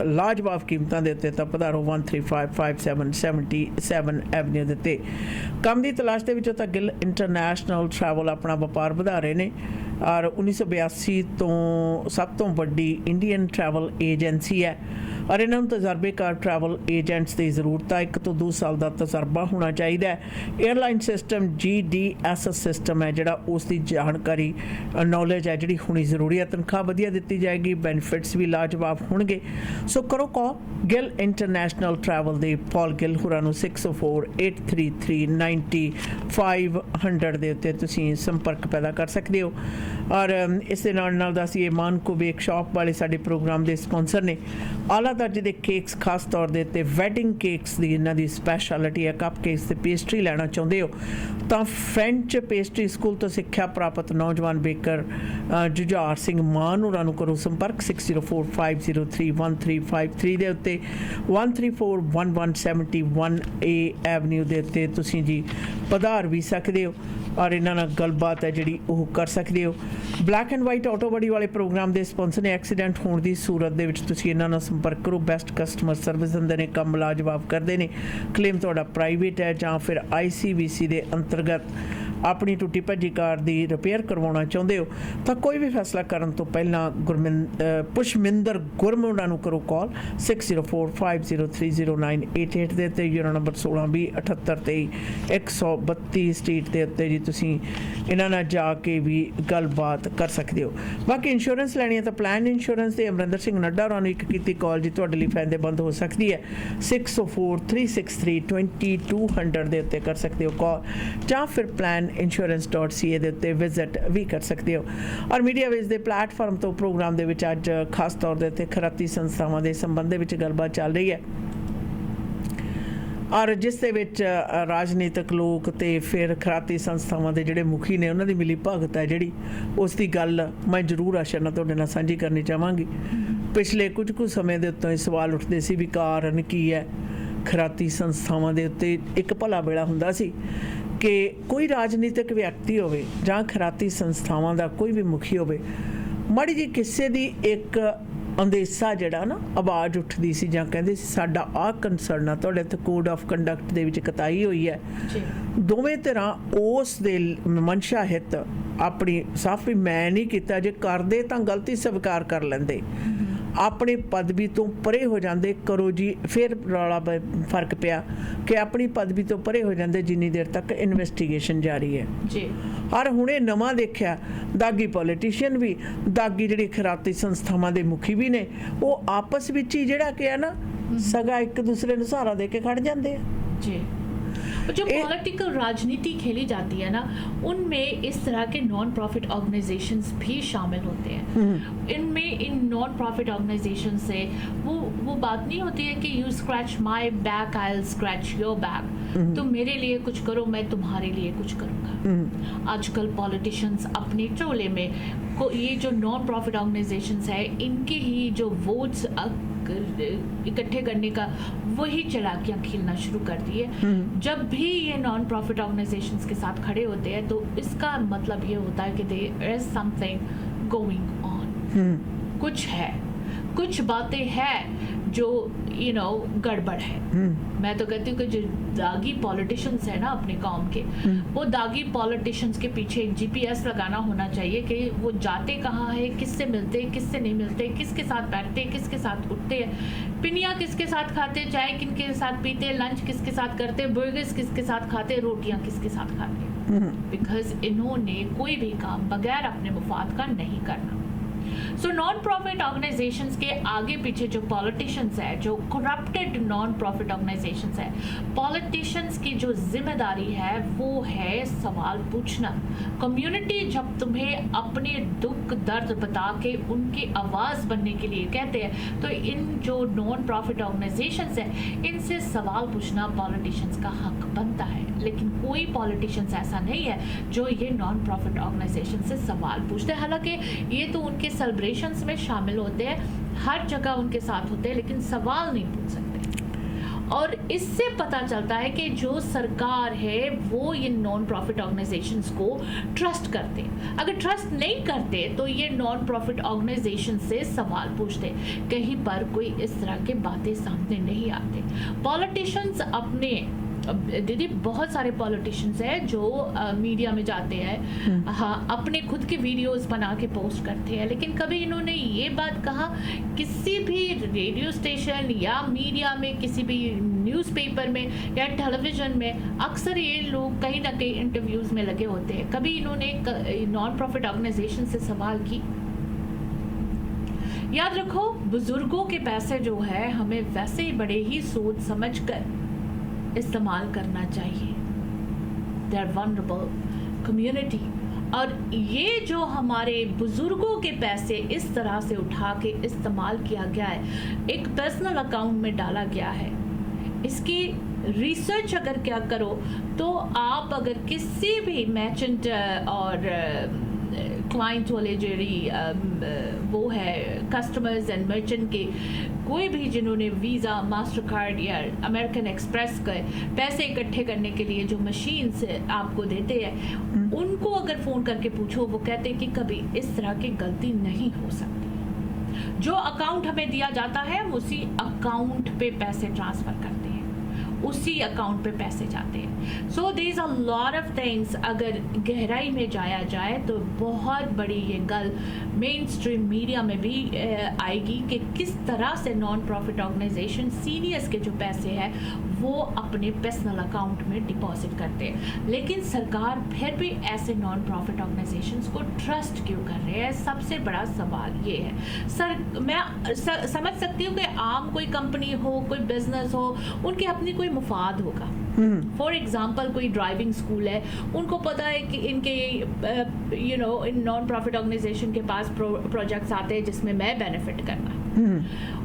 ਲਾਜਵਾਬ ਕੀਮਤਾਂ ਦੇ ਉੱਤੇ ਤਾਂ ਪਧਾਰੋ 1355777 ਐਵਨਿਊ ਦੇ ਉੱਤੇ ਕੰਮ ਦੀ ਤਲਾਸ਼ ਦੇ ਵਿੱਚੋਂ ਤਾਂ ਗਿੱਲ ਇੰਟਰਨੈਸ਼ਨਲ ਟਰੈਵਲ ਆਪਣਾ ਵਪਾਰ ਵਧਾ ਰਹੇ ਨੇ ਔਰ 1982 ਤੋਂ ਸਭ ਤੋਂ ਵੱਡੀ ਇੰਡੀਅਨ ਟਰੈਵਲ ਏਜੰਸੀ ਹੈ ਔਰ ਇਹਨਾਂ ਨੂੰ ਤਜਰਬੇਕਾਰ ਟਰੈਵਲ ਏਜੰਟਸ ਦੀ ਜ਼ਰੂਰਤ ਹੈ 1 ਤੋਂ 2 ਸਾਲ ਦਾ ਤਜਰਬਾ ਹੋਣਾ ਚਾਹੀਦਾ ਹੈ 에ਅਰਲਾਈਨ ਸਿਸਟਮ GDS ਸਿਸਟਮ ਹੈ ਜਿਹੜਾ ਉਸ ਦੀ ਜਾਣਕਾਰੀ ਨੌਲੇਜ ਹੈ ਜਿਹੜੀ ਹੋਣੀ ਜ਼ਰੂਰੀ ਹੈ ਤਨਖਾਹ ਵਧੀਆ ਦਿੱਤੀ ਜਾਏਗੀ ਬੈਨੀਫਿਟਸ ਵੀ ਲਾਜਵਾਬ ਹੋਣਗੇ ਸੋ ਕਰੋ ਕਾਲ ਗਿੱਲ ਇੰਟਰਨੈਸ਼ਨਲ ਟਰੈਵਲ ਦੇ ਪੌਲ ਗਿੱਲ ਹੋਰਾਂ ਨੂੰ 604-833-9500 ਦੇ ਉੱਤੇ ਤੁਸੀਂ ਸੰਪਰਕ ਪੈਦਾ ਕਰ ਸਕਦੇ ਹੋ ਔਰ ਇਸ ਦੇ ਨਾਲ ਦੱਸੀਏ ਮਾਨਕੋ ਬੇਕ ਸ਼ਾਪ ਵਾਲੇ ਸਾਡੇ ਪ੍ਰੋਗਰਾਮ ਦੇ ਸਪਾਂਸਰ ਨੇ ਆਲਾ ਦਰਜੇ ਦੇ ਕੇਕਸ ਖਾਸ ਤੌਰ ਦੇ ਉੱਤੇ ਵੈਡਿੰਗ ਕੇਕਸ ਦੀ ਇਹਨਾਂ ਦੀ ਸਪੈਸ਼ਲਿਟੀ ਹੈ ਕੱਪ ਕੇਕਸ ਤੇ ਪੇਸਟਰੀ ਲੈਣਾ ਚਾਹੁੰਦੇ ਹੋ ਤਾਂ ਫ੍ਰੈਂਚ ਪੇਸਟਰੀ ਸਕੂਲ ਤੋਂ ਸਿੱਖਿਆ ਪ੍ਰਾਪਤ ਨੌਜਵਾਨ ਬੇਕਰ ਜੁਝਾਰ ਸਿੰਘ ਮਾਨ ਹੋਰਾਂ ਨੂੰ ਕਰੋ ਸੰਪਰਕ 6045031353 ਦੇ ਉੱਤੇ 1341171A ਐਵਨਿਊ ਦੇ ਉੱਤੇ ਤੁਸੀਂ ਜੀ ਪਧਾਰ ਵੀ ਸਕਦੇ ਹੋ ਔਰ ਇਹਨਾਂ ਨਾਲ ਗੱਲਬਾਤ ਹੈ ਜਿਹੜੀ ਉਹ ਕਰ ਸਕਦੇ ਹੋ black and white auto buddy ਵਾਲੇ ਪ੍ਰੋਗਰਾਮ ਦੇ ਸਪਾਂਸਰ ਨੇ ਐਕਸੀਡੈਂਟ ਹੋਣ ਦੀ ਸੂਰਤ ਦੇ ਵਿੱਚ ਤੁਸੀਂ ਇਹਨਾਂ ਨਾਲ ਸੰਪਰਕ ਕਰੋ ਬੈਸਟ ਕਸਟਮਰ ਸਰਵਿਸ ਦਿੰਦੇ ਨੇ ਕੰਮ ਲਾਜਵਾਬ ਕਰਦੇ ਨੇ ਕਲੇਮ ਤੁਹਾਡਾ ਪ੍ਰਾਈਵੇਟ ਹੈ ਜਾਂ ਫਿਰ ICBC ਦੇ ਅੰਤਰਗਤ ਆਪਣੀ ਟੁੱਟੀ ਭੱਜੀ ਕਾਰ ਦੀ ਰਿਪੇਅਰ ਕਰਵਾਉਣਾ ਚਾਹੁੰਦੇ ਹੋ ਤਾਂ ਕੋਈ ਵੀ ਫੈਸਲਾ ਕਰਨ ਤੋਂ ਪਹਿਲਾਂ ਪੁਸ਼ਮਿੰਦਰ ਗੁਰਮ ਉਹਨਾਂ ਨੂੰ ਕਰੋ ਕਾਲ 6045030988 ਦੇ ਉੱਤੇ ਯੂਰੋ ਨੰਬਰ 1620783132 ਸਟਰੀਟ ਦੇ ਉੱਤੇ ਜੀ ਤੁਸੀਂ ਇਹਨਾਂ ਨਾਲ ਜਾ ਕੇ ਵੀ ਗੱਲਬਾਤ ਕਰ ਸਕਦੇ ਹੋ। ਬਾਕੀ ਇੰਸ਼ੋਰੈਂਸ ਲੈਣੀ ਹੈ ਤਾਂ ਪਲਾਨ ਇੰਸ਼ੋਰੈਂਸ ਦੇ ਅਮਰਿੰਦਰ ਸਿੰਘ ਨੱਡਾ ਹੋਰਾਂ ਨੂੰ ਇੱਕ ਕੀਤੀ ਕਾਲ ਜੀ ਤੁਹਾਡੇ ਲਈ ਫਾਇਦੇਮੰਦ ਹੋ ਸਕਦੀ ਹੈ 6043632200 ਦੇ ਉੱਤੇ ਕਰ ਸਕਦੇ ਹੋ ਕਾਲ ਜਾਂ ਫਿਰ planinsurance.ca ਦੇ ਉੱਤੇ ਵਿਜ਼ਿਟ ਵੀ ਕਰ ਸਕਦੇ ਹੋ। ਔਰ ਮੀਡੀਆ ਵੇਜ ਦੇ ਪਲੇਟਫਾਰਮ ਤੋਂ ਪ੍ਰੋਗਰਾਮ ਦੇ ਵਿੱਚ ਅੱਜ ਖਾਸ ਤੌਰ ਦੇ ਉੱਤੇ ਖਰਾਤੀ ਸੰਸਥਾਵਾਂ ਦੇ ਸੰਬੰਧ ਦੇ ਵਿੱਚ ਗੱਲਬਾਤ ਚੱਲ ਰਹੀ ਹੈ ਔਰ ਜਿਸ ਦੇ ਵਿੱਚ ਰਾਜਨੀਤਿਕ ਲੋਕ ਤੇ ਫਿਰ ਖਰਾਤੀ ਸੰਸਥਾਵਾਂ ਦੇ ਜਿਹੜੇ ਮੁਖੀ ਨੇ ਉਹਨਾਂ ਦੀ ਮਿਲੀ ਭਗਤ ਹੈ ਜਿਹੜੀ ਉਸ ਦੀ ਗੱਲ ਮੈਂ ਜ਼ਰੂਰ ਆਸ਼ਾ ਨਾਲ ਤੁਹਾਡੇ ਨਾਲ ਸਾਂਝੀ ਕਰਨੀ ਚਾਹਾਂਗੀ। ਪਿਛਲੇ ਕੁਝ ਕੁ ਸਮੇਂ ਦੇ ਉੱਤੋਂ ਇਹ ਸਵਾਲ ਉੱਠਦੇ ਸੀ ਵੀ ਕਾਰਨ ਕੀ ਹੈ ਖਰਾਤੀ ਸੰਸਥਾਵਾਂ ਦੇ ਉੱਤੇ। ਇੱਕ ਭਲਾ ਵੇਲਾ ਹੁੰਦਾ ਸੀ ਕਿ ਕੋਈ ਰਾਜਨੀਤਿਕ ਵਿਅਕਤੀ ਹੋਵੇ ਜਾਂ ਖਰਾਤੀ ਸੰਸਥਾਵਾਂ ਦਾ ਕੋਈ ਵੀ ਮੁਖੀ ਹੋਵੇ, ਮਾੜੀ ਜੀ ਕਿਸੇ ਦੀ ਇੱਕ ਅੰਦੇਸਾ ਜਿਹੜਾ ਨਾ ਆਵਾਜ਼ ਉੱਠਦੀ ਸੀ ਜਾਂ ਕਹਿੰਦੇ ਸੀ ਸਾਡਾ ਆਹ ਕੰਸਰਨ ਆ, ਤੁਹਾਡੇ ਇੱਥੇ ਕੋਡ ਆਫ ਕੰਡਕਟ ਦੇ ਵਿੱਚ ਕਤਾਈ ਹੋਈ ਹੈ, ਦੋਵੇਂ ਤਰ੍ਹਾਂ ਉਸ ਦੇ ਮਨਸ਼ਾ ਹਿੱਤ ਆਪਣੀ ਸਾਫ਼ ਵੀ ਮੈਂ ਨਹੀਂ ਕੀਤਾ, ਜੇ ਕਰਦੇ ਤਾਂ ਗਲਤੀ ਸਵੀਕਾਰ ਕਰ ਲੈਂਦੇ, ਆਪਣੀ ਪਦਵੀ ਤੋਂ ਪਰੇ ਹੋ ਜਾਂਦੇ। ਕਰੋ ਜੀ ਫਿਰ ਰੌਲਾ ਫਰਕ ਪਿਆ ਕਿ ਆਪਣੀ ਪਦਵੀ ਤੋਂ ਪਰੇ ਹੋ ਜਾਂਦੇ ਜਿੰਨੀ ਦੇਰ ਤੱਕ ਇਨਵੈਸਟੀਗੇਸ਼ਨ ਜਾਰੀ ਹੈ ਜੀ। ਔਰ ਹੁਣ ਇਹ ਨਵਾਂ ਦੇਖਿਆ ਦਾਗੀ ਪੋਲੀਟੀਸ਼ੀਅਨ ਵੀ, ਦਾਗੀ ਜਿਹੜੀ ਖਰਾਤੀ ਸੰਸਥਾਵਾਂ ਦੇ ਮੁਖੀ ਵੀ ਨੇ, ਉਹ ਆਪਸ ਵਿੱਚ ਹੀ ਜਿਹੜਾ ਕਿ ਹੈ ਨਾ ਸਗਾ ਇੱਕ ਦੂਸਰੇ ਨੂੰ ਸਹਾਰਾ ਦੇ ਕੇ ਖੜ ਜਾਂਦੇ ਆ ਜੀ। जो पॉलिटिकल राजनीति खेली जाती है ना, उनमें इस तरह के नॉन प्रॉफिट ऑर्गेनाइजेशंस भी शामिल होते हैं। इनमें इन नॉन प्रॉफिट ऑर्गेनाइजेशन से वो बात नहीं होती है कि you scratch my back I will scratch your back, तुम मेरे लिए कुछ करो मैं तुम्हारे लिए कुछ करूँगा। आजकल पॉलिटिशियंस अपने चोले में ये जो नॉन प्रॉफिट ऑर्गेनाइजेशंस है इनके ही जो वोट्स इकट्ठे करने का वही चलाकियां खेलना शुरू कर दी है। जब भी ये नॉन प्रॉफिट ऑर्गेनाइजेशंस के साथ खड़े होते हैं तो इसका मतलब ये होता है कि there is something going on, कुछ है, कुछ बातें हैं जो गड़बड़ है। मैं तो कहती हूँ कि जो दागी पॉलिटिशियंस है ना अपने कौम के, वो दागी पॉलिटिशियंस के पीछे एक GPS लगाना होना चाहिए कि वो जाते कहाँ है, किससे मिलते, किससे नहीं मिलते, किसके साथ बैठते, किसके साथ उठते हैं, पिनिया किसके साथ खाते, चाय किनके साथ पीते, लंच किसके साथ करते, बर्गर्स किसके साथ खाते, रोटियां किसके साथ खाते। बिकॉज इन्होंने कोई भी काम बगैर अपने मुफाद का नहीं करना। सो नॉन प्रॉफिट ऑर्गेनाइजेशंस के आगे पीछे जो पॉलिटिशियंस है, जो करप्टेड नॉन प्रॉफिट ऑर्गेनाइजेशंस है, पॉलिटिशियंस की जो जिम्मेदारी है वो है सवाल पूछना। कम्युनिटी जब तुम्हें अपने दुख दर्द बता के उनकी आवाज़ बनने के लिए कहते हैं तो इन जो नॉन प्रॉफिट ऑर्गेनाइजेशंस है इनसे सवाल पूछना पॉलिटिशियंस का हक बनता है। लेकिन कोई पॉलिटिशियंस ऐसा नहीं है जो ये नॉन प्रॉफिट ऑर्गेनाइजेशन से सवाल पूछते हैं। हालांकि ये तो उनके सेलिब्रेशंस में शामिल होते हैं, हर जगह उनके साथ होते हैं, लेकिन सवाल नहीं पूछ सकते। और इससे पता चलता है कि जो सरकार है वो ये नॉन प्रॉफिट ऑर्गेनाइजेशंस को ट्रस्ट करते हैं। अगर ट्रस्ट नहीं करते तो ये नॉन प्रॉफिट ऑर्गेनाइजेशन से सवाल पूछते, कहीं पर कोई इस तरह के बातें सामने नहीं आते। पॉलिटिशियंस अपने दीदी बहुत सारे पॉलिटिशियंस हैं जो मीडिया में जाते हैं, हाँ अपने खुद के वीडियोस बना के पोस्ट करते हैं, लेकिन कभी इन्होंने ये बात कहा किसी भी रेडियो स्टेशन या मीडिया में, किसी भी न्यूज़पेपर में या टेलीविज़न में अक्सर ये लोग कहीं ना कहीं इंटरव्यूज़ में लगे होते हैं। कभी इन्होंने नॉन प्रॉफिट ऑर्गेनाइजेशन से सवाल की। याद रखो बुजुर्गों के पैसे जो है हमें वैसे ही बड़े ही सोच समझ कर इस्तेमाल करना चाहिए। They are vulnerable community. और ये जो हमारे बुजुर्गों के पैसे इस तरह से उठा के इस्तेमाल किया गया है, एक पर्सनल अकाउंट में डाला गया है, इसकी रिसर्च अगर क्या करो तो आप अगर किसी भी मर्चेंट और क्लाइंट वाले जो वो है कस्टमर्स एंड मर्चेंट के कोई भी जिन्होंने वीज़ा, मास्टर कार्ड या अमेरिकन एक्सप्रेस के पैसे इकट्ठे करने के लिए जो मशीन से आपको देते हैं, उनको अगर फ़ोन करके पूछो वो कहते हैं कि कभी इस तरह की गलती नहीं हो सकती। जो अकाउंट हमें दिया जाता है उसी अकाउंट पे पैसे ट्रांसफ़र करते हैं। उसी अकाउंट पे पैसे जाते हैं। So there is a lot of things, अगर गहराई में जाया जाए तो बहुत बड़ी ये गल मेन स्ट्रीम मीडिया में भी आएगी कि किस तरह से नॉन प्रॉफिट ऑर्गेनाइजेशन सीनियर्स के जो पैसे हैं वो अपने पर्सनल अकाउंट में डिपॉजिट करते हैं। लेकिन सरकार फिर भी ऐसे नॉन प्रॉफिट ऑर्गेनाइजेशंस को ट्रस्ट क्यों कर रहे हैं? सबसे बड़ा सवाल ये है। सर मैं समझ सकती हूँ कि आम कोई कंपनी हो, कोई बिजनेस हो, उनके अपनी कोई मुफाद होगा। फॉर एग्जाम्पल कोई ड्राइविंग स्कूल है, उनको पता है कि इनके इन नॉन प्रॉफिट ऑर्गेनाइजेशन के पास प्रोजेक्ट्स आते हैं जिसमें मैं बेनिफिट करना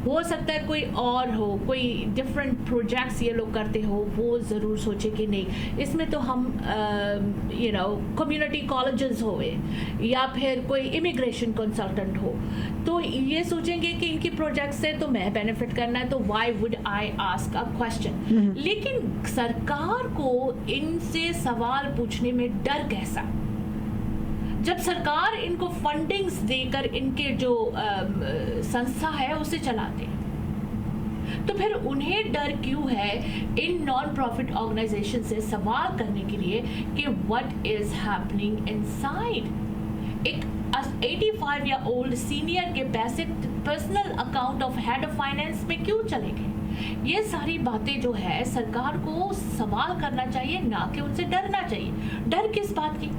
हो सकता है कोई और हो, कोई डिफरेंट प्रोजेक्ट्स ये लोग करते हो, वो ज़रूर सोचे कि नहीं इसमें तो हम कम्युनिटी कॉलेजेस होए या फिर कोई इमिग्रेशन कंसल्टेंट हो, तो ये सोचेंगे कि इनकी प्रोजेक्ट से तो मैं बेनिफिट करना है, तो why would I ask a question. लेकिन सरकार को इनसे सवाल पूछने में डर कैसा, जब सरकार इनको फंडिंग्स देकर इनके जो संस्था है उसे चलाते हैं, तो फिर उन्हें डर क्यों है इन नॉन प्रॉफिट ऑर्गेनाइजेशन से सवाल करने के लिए कि व्हाट इज हैपनिंग इनसाइड। एक 85 ईयर ओल्ड सीनियर के पैसे personal account of head of finance में क्यों चले गए? ये सारी बातें जो है सरकार को सवाल करना चाहिए, ना कि उनसे डरना चाहिए। डर किस बात की?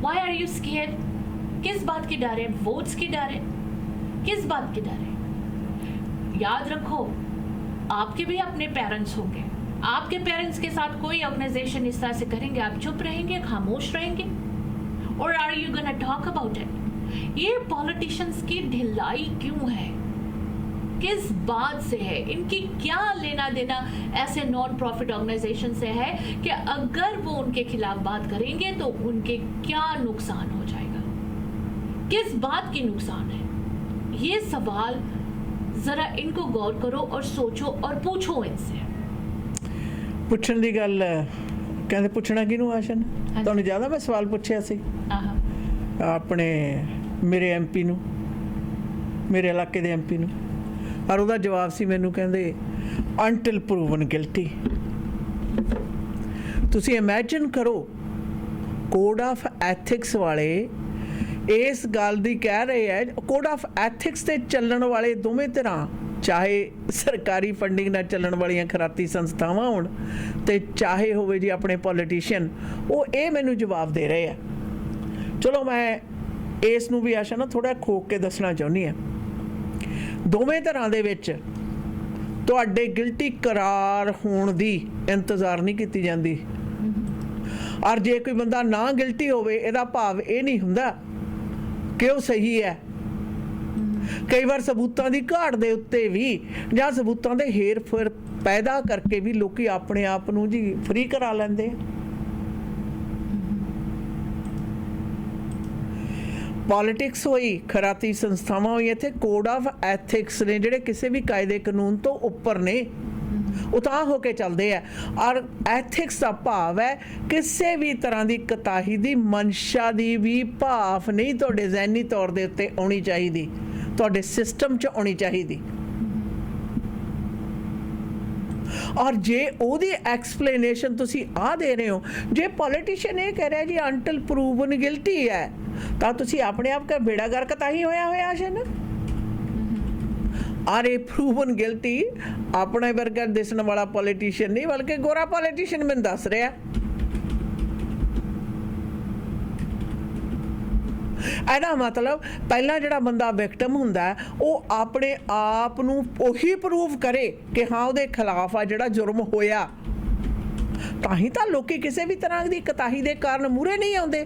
Why are you scared? किस बात की डर है? वोट्स की डर है? किस बात की डर है? याद रखो, आपके भी अपने पेरेंट्स होंगे, आपके पेरेंट्स के साथ कोई ऑर्गेनाइजेशन इस तरह से करेंगे, आप चुप रहेंगे, खामोश रहेंगे, और are you gonna talk about it? ये पॉलिटिशियंस की ढिलाई क्यों है? किस बात से है? इनकी क्या लेना देना ऐसे नॉन प्रॉफिट ऑर्गेनाइजेशन से है कि अगर वो उनके खिलाफ बात करेंगे तो उनके क्या नुकसान हो जाएगा? किस बात की नुकसान है? ये सवाल जरा इनको गौर करो और सोचो और पूछो इनसे। ਪੁੱਛਣ ਦੀ ਗੱਲ ਕਹਿੰਦੇ ਪੁੱਛਣਾ ਕਿਹਨੂੰ ਆਸ਼ਨ? ਤੁਹਾਨੂੰ ਜ਼ਿਆਦਾ ਮੈਂ ਸਵਾਲ ਪੁੱਛਿਆ ਸੀ ਆਪਣੇ ਮੇਰੇ ਐਮਪੀ ਨੂੰ, ਮੇਰੇ ਇਲਾਕੇ ਦੇ ਐਮਪੀ ਨੂੰ, और ਉਹਦਾ ਜਵਾਬ ਸੀ ਮੈਨੂੰ ਕਹਿੰਦੇ ਅੰਟਿਲ ਪ੍ਰੂਵਨ ਗਿਲਟੀ। ਤੁਸੀਂ ਇਮੇਜਿਨ ਕਰੋ ਕੋਡ ਆਫ ਐਥਿਕਸ ਵਾਲੇ ਇਸ ਗੱਲ ਦੀ ਕਹਿ ਰਹੇ ਹੈ, ਕੋਡ ਆਫ ਐਥਿਕਸ ਤੇ ਚੱਲਣ ਵਾਲੇ ਦੋਵੇਂ ਤਰ੍ਹਾਂ, ਚਾਹੇ ਸਰਕਾਰੀ ਫੰਡਿੰਗ ਨਾਲ ਚੱਲਣ ਵਾਲੀਆਂ ਖਰਾਤੀ ਸੰਸਥਾਵਾਂ ਹੋਣ ਤੇ ਚਾਹੇ ਹੋਵੇ ਜੀ ਆਪਣੇ ਪੋਲੀਟੀਸ਼ੀਅਨ, ਉਹ ਇਹ ਮੈਨੂੰ ਜਵਾਬ ਦੇ ਰਹੇ ਆ। ਚਲੋ ਮੈਂ ਇਸ ਨੂੰ ਵੀ ਆਸ਼ਾ ਨਾ ਥੋੜ੍ਹਾ ਖੋਕ ਕੇ ਦੱਸਣਾ ਚਾਹੁੰਦੀ ਹਾਂ। ਦੋਵੇਂ ਤਰ੍ਹਾਂ ਦੇ ਵਿੱਚ ਤੁਹਾਡੇ ਗਿਲਟੀ ਕਰਾਰ ਹੋਣ ਦੀ ਇੰਤਜ਼ਾਰ ਨਹੀਂ ਕੀਤੀ ਜਾਂਦੀ, ਔਰ ਜੇ ਕੋਈ ਬੰਦਾ ਨਾ ਗਿਲਟੀ ਹੋਵੇ ਇਹਦਾ ਭਾਵ ਇਹ ਨਹੀਂ ਹੁੰਦਾ ਕਿ ਉਹ ਸਹੀ ਹੈ। ਕਈ ਵਾਰ ਸਬੂਤਾਂ ਦੀ ਘਾਟ ਦੇ ਉੱਤੇ ਵੀ ਜਾਂ ਸਬੂਤਾਂ ਦੇ ਹੇਰ ਫੇਰ ਪੈਦਾ ਕਰਕੇ ਵੀ ਲੋਕੀ ਆਪਣੇ ਆਪ ਨੂੰ ਜੀ ਫਰੀ ਕਰਾ ਲੈਂਦੇ ਆ। ਪੋਲੀਟਿਕਸ ਹੋਈ, ਖਰਾਤੀ ਸੰਸਥਾਵਾਂ ਹੋਈ, ਇੱਥੇ ਕੋਡ ਆਫ ਐਥਿਕਸ ਨੇ ਜਿਹੜੇ ਕਿਸੇ ਵੀ ਕਾਇਦੇ ਕਾਨੂੰਨ ਤੋਂ ਉੱਪਰ ਨੇ, ਉਤਾਂਹ ਹੋ ਕੇ ਚੱਲਦੇ ਆ। ਔਰ ਐਥਿਕਸ ਦਾ ਭਾਵ ਹੈ ਕਿਸੇ ਵੀ ਤਰ੍ਹਾਂ ਦੀ ਕਤਾਹੀ ਦੀ ਮਨਸ਼ਾ ਦੀ ਵੀ ਭਾਫ ਨਹੀਂ ਤੁਹਾਡੇ ਜ਼ਹਿਨੀ ਤੌਰ ਦੇ ਉੱਤੇ ਆਉਣੀ ਚਾਹੀਦੀ, ਤੁਹਾਡੇ ਸਿਸਟਮ 'ਚ ਆਉਣੀ ਚਾਹੀਦੀ। ਔਰ ਜੇ ਉਹਦੀ ਐਕਸਪਲੇਨੇਸ਼ਨ ਤੁਸੀਂ ਆ ਦੇ ਰਹੇ ਹੋ, ਜੇ ਪੋਲੀਟੀਸ਼ੀਅਨ ਇਹ ਕਹਿ ਰਿਹਾ ਜੀ ਅੰਟਿਲ ਪ੍ਰੂਵਨ ਗਿਲਟੀ ਹੈ, ਤਾਂ ਤੁਸੀਂ ਆਪਣੇ ਆਪ ਦਾ ਬੇੜਾ ਗਰਕ ਤਾਂ ਹੀ ਹੋਇਆ ਆਸ਼ਨ। ਔਰ ਇਹ ਪ੍ਰੂਵਨ ਗਿਲਟੀ ਆਪਣੇ ਵਰਗਾ ਦਿਸਣ ਵਾਲਾ ਪੋਲੀਟੀਸ਼ੀਅਨ ਨਹੀਂ, ਬਲਕਿ ਗੋਰਾ ਪੋਲੀਟੀਸ਼ੀਅਨ ਮੈਨੂੰ ਦੱਸ ਰਿਹਾ। ਇਹਦਾ ਮਤਲਬ ਪਹਿਲਾਂ ਜਿਹੜਾ ਬੰਦਾ ਵਿਕਟਮ ਹੁੰਦਾ ਉਹ ਆਪਣੇ ਆਪ ਨੂੰ ਉਹੀ ਪ੍ਰੂਵ ਕਰੇ ਕਿ ਹਾਂ ਉਹਦੇ ਖਿਲਾਫ ਆ ਜਿਹੜਾ ਜੁਰਮ ਹੋਇਆ, ਤਾਂ ਹੀ ਤਾਂ ਲੋਕੀ ਕਿਸੇ ਵੀ ਤਰ੍ਹਾਂ ਦੀ ਕਤਾਹੀ ਦੇ ਕਾਰਨ ਮੂਹਰੇ ਨਹੀਂ ਆਉਂਦੇ।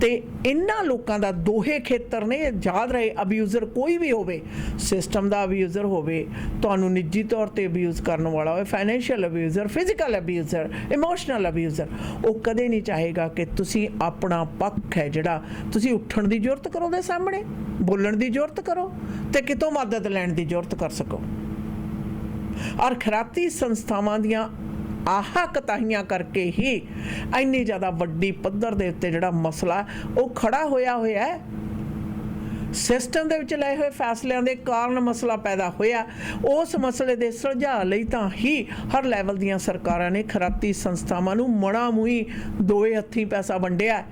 ਤੇ ਇਹਨਾਂ ਲੋਕਾਂ ਦਾ ਦੋਹੇ ਖੇਤਰ ਨੇ, ਯਾਦ ਰਹੇ, ਅਬਿਊਜ਼ਰ ਕੋਈ ਵੀ ਹੋਵੇ, ਸਿਸਟਮ ਦਾ ਅਬਿਊਜ਼ਰ ਹੋਵੇ, ਤੁਹਾਨੂੰ ਨਿੱਜੀ ਤੌਰ ਤੇ ਅਬਿਊਜ਼ ਕਰਨ ਵਾਲਾ ਹੋਵੇ, ਫਾਈਨੈਂਸ਼ੀਅਲ ਅਬਿਊਜ਼ਰ, ਫਿਜ਼ੀਕਲ ਅਬਿਊਜ਼ਰ, ਇਮੋਸ਼ਨਲ ਅਬਿਊਜ਼ਰ, ਉਹ ਕਦੇ ਨਹੀਂ ਚਾਹੇਗਾ ਕਿ ਤੁਸੀਂ ਆਪਣਾ ਪੱਖ ਹੈ ਜਿਹੜਾ ਤੁਸੀਂ ਉੱਠਣ ਦੀ ਜ਼ਰੂਰਤ ਕਰੋ, ਉਹਦੇ ਸਾਹਮਣੇ ਬੋਲਣ ਦੀ ਜ਼ਰੂਰਤ ਕਰੋ ਤੇ ਕਿਤੋਂ ਮਦਦ ਲੈਣ ਦੀ ਜ਼ਰੂਰਤ ਕਰ ਸਕੋ। ਔਰ ਖਰਾਤੀ ਸੰਸਥਾਵਾਂ ਦੀਆਂ ਆਹ ਕਤਾਹੀਆਂ ਕਰਕੇ ਹੀ ਇੰਨੀ ਜ਼ਿਆਦਾ ਵੱਡੀ ਪੱਧਰ ਦੇ ਉੱਤੇ ਜਿਹੜਾ ਮਸਲਾ ਉਹ ਖੜਾ ਹੋਇਆ ਹੈ। ਸਿਸਟਮ ਦੇ ਵਿੱਚ ਲਏ ਹੋਏ ਫੈਸਲਿਆਂ ਦੇ ਕਾਰਨ ਮਸਲਾ ਪੈਦਾ ਹੋਇਆ। ਉਸ ਮਸਲੇ ਦੇ ਸੁਲਝਾਅ ਲਈ ਤਾਂ ਹੀ ਹਰ ਲੈਵਲ ਦੀਆਂ ਸਰਕਾਰਾਂ ਨੇ ਖਰਾਤੀ ਸੰਸਥਾਵਾਂ ਨੂੰ ਮਣਾ ਮੂੰਹੀ ਦੋਏ ਹੱਥੀਂ ਪੈਸਾ ਵੰਡਿਆ,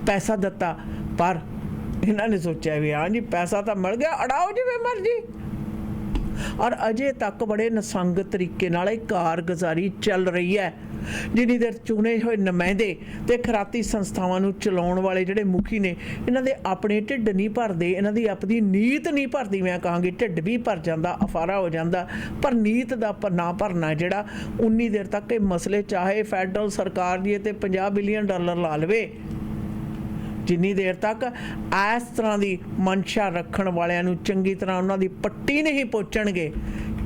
ਪੈਸਾ ਦਿੱਤਾ। ਪਰ ਇਹਨਾਂ ਨੇ ਸੋਚਿਆ ਵੀ ਹਾਂ ਜੀ ਪੈਸਾ ਤਾਂ ਮਿਲ ਗਿਆ, ਅੜਾਓ ਜਿਵੇਂ ਮਰਜੀ। ਔਰ ਅਜੇ ਤੱਕ ਬੜੇ ਨਸੰਗ ਤਰੀਕੇ ਨਾਲ ਇਹ ਕਾਰਗੁਜ਼ਾਰੀ ਚੱਲ ਰਹੀ ਹੈ। ਜਿੰਨੀ ਦੇਰ ਚੁਣੇ ਹੋਏ ਨੁਮਾਇੰਦੇ ਤੇ ਖਰਾਤੀ ਸੰਸਥਾਵਾਂ ਨੂੰ ਚਲਾਉਣ ਵਾਲੇ ਜਿਹੜੇ ਮੁਖੀ ਨੇ, ਇਹਨਾਂ ਦੇ ਆਪਣੇ ਢਿੱਡ ਨਹੀਂ ਭਰਦੇ, ਇਹਨਾਂ ਦੀ ਆਪਣੀ ਨੀਤ ਨਹੀਂ ਭਰਦੀ। ਮੈਂ ਕਹਾਂਗੀ ਢਿੱਡ ਵੀ ਭਰ ਜਾਂਦਾ, ਅਫਾਰਾ ਹੋ ਜਾਂਦਾ, ਪਰ ਨੀਤ ਦਾ ਨਾ ਭਰਨਾ ਜਿਹੜਾ, ਉਨੀ ਦੇਰ ਤੱਕ ਇਹ ਮਸਲੇ ਚਾਹੇ ਫੈਡਰਲ ਸਰਕਾਰ ਦੀ ਤੇ $50 ਬਿਲੀਅਨ ਲਾ ਲਵੇ, ਜਿੰਨੀ ਦੇਰ ਤੱਕ ਇਸ ਤਰ੍ਹਾਂ ਦੀ ਮਨਸ਼ਾ ਰੱਖਣ ਵਾਲਿਆਂ ਨੂੰ ਚੰਗੀ ਤਰ੍ਹਾਂ ਉਹਨਾਂ ਦੀ ਪੱਟੀ ਨਹੀਂ ਪਹੁੰਚਣਗੇ,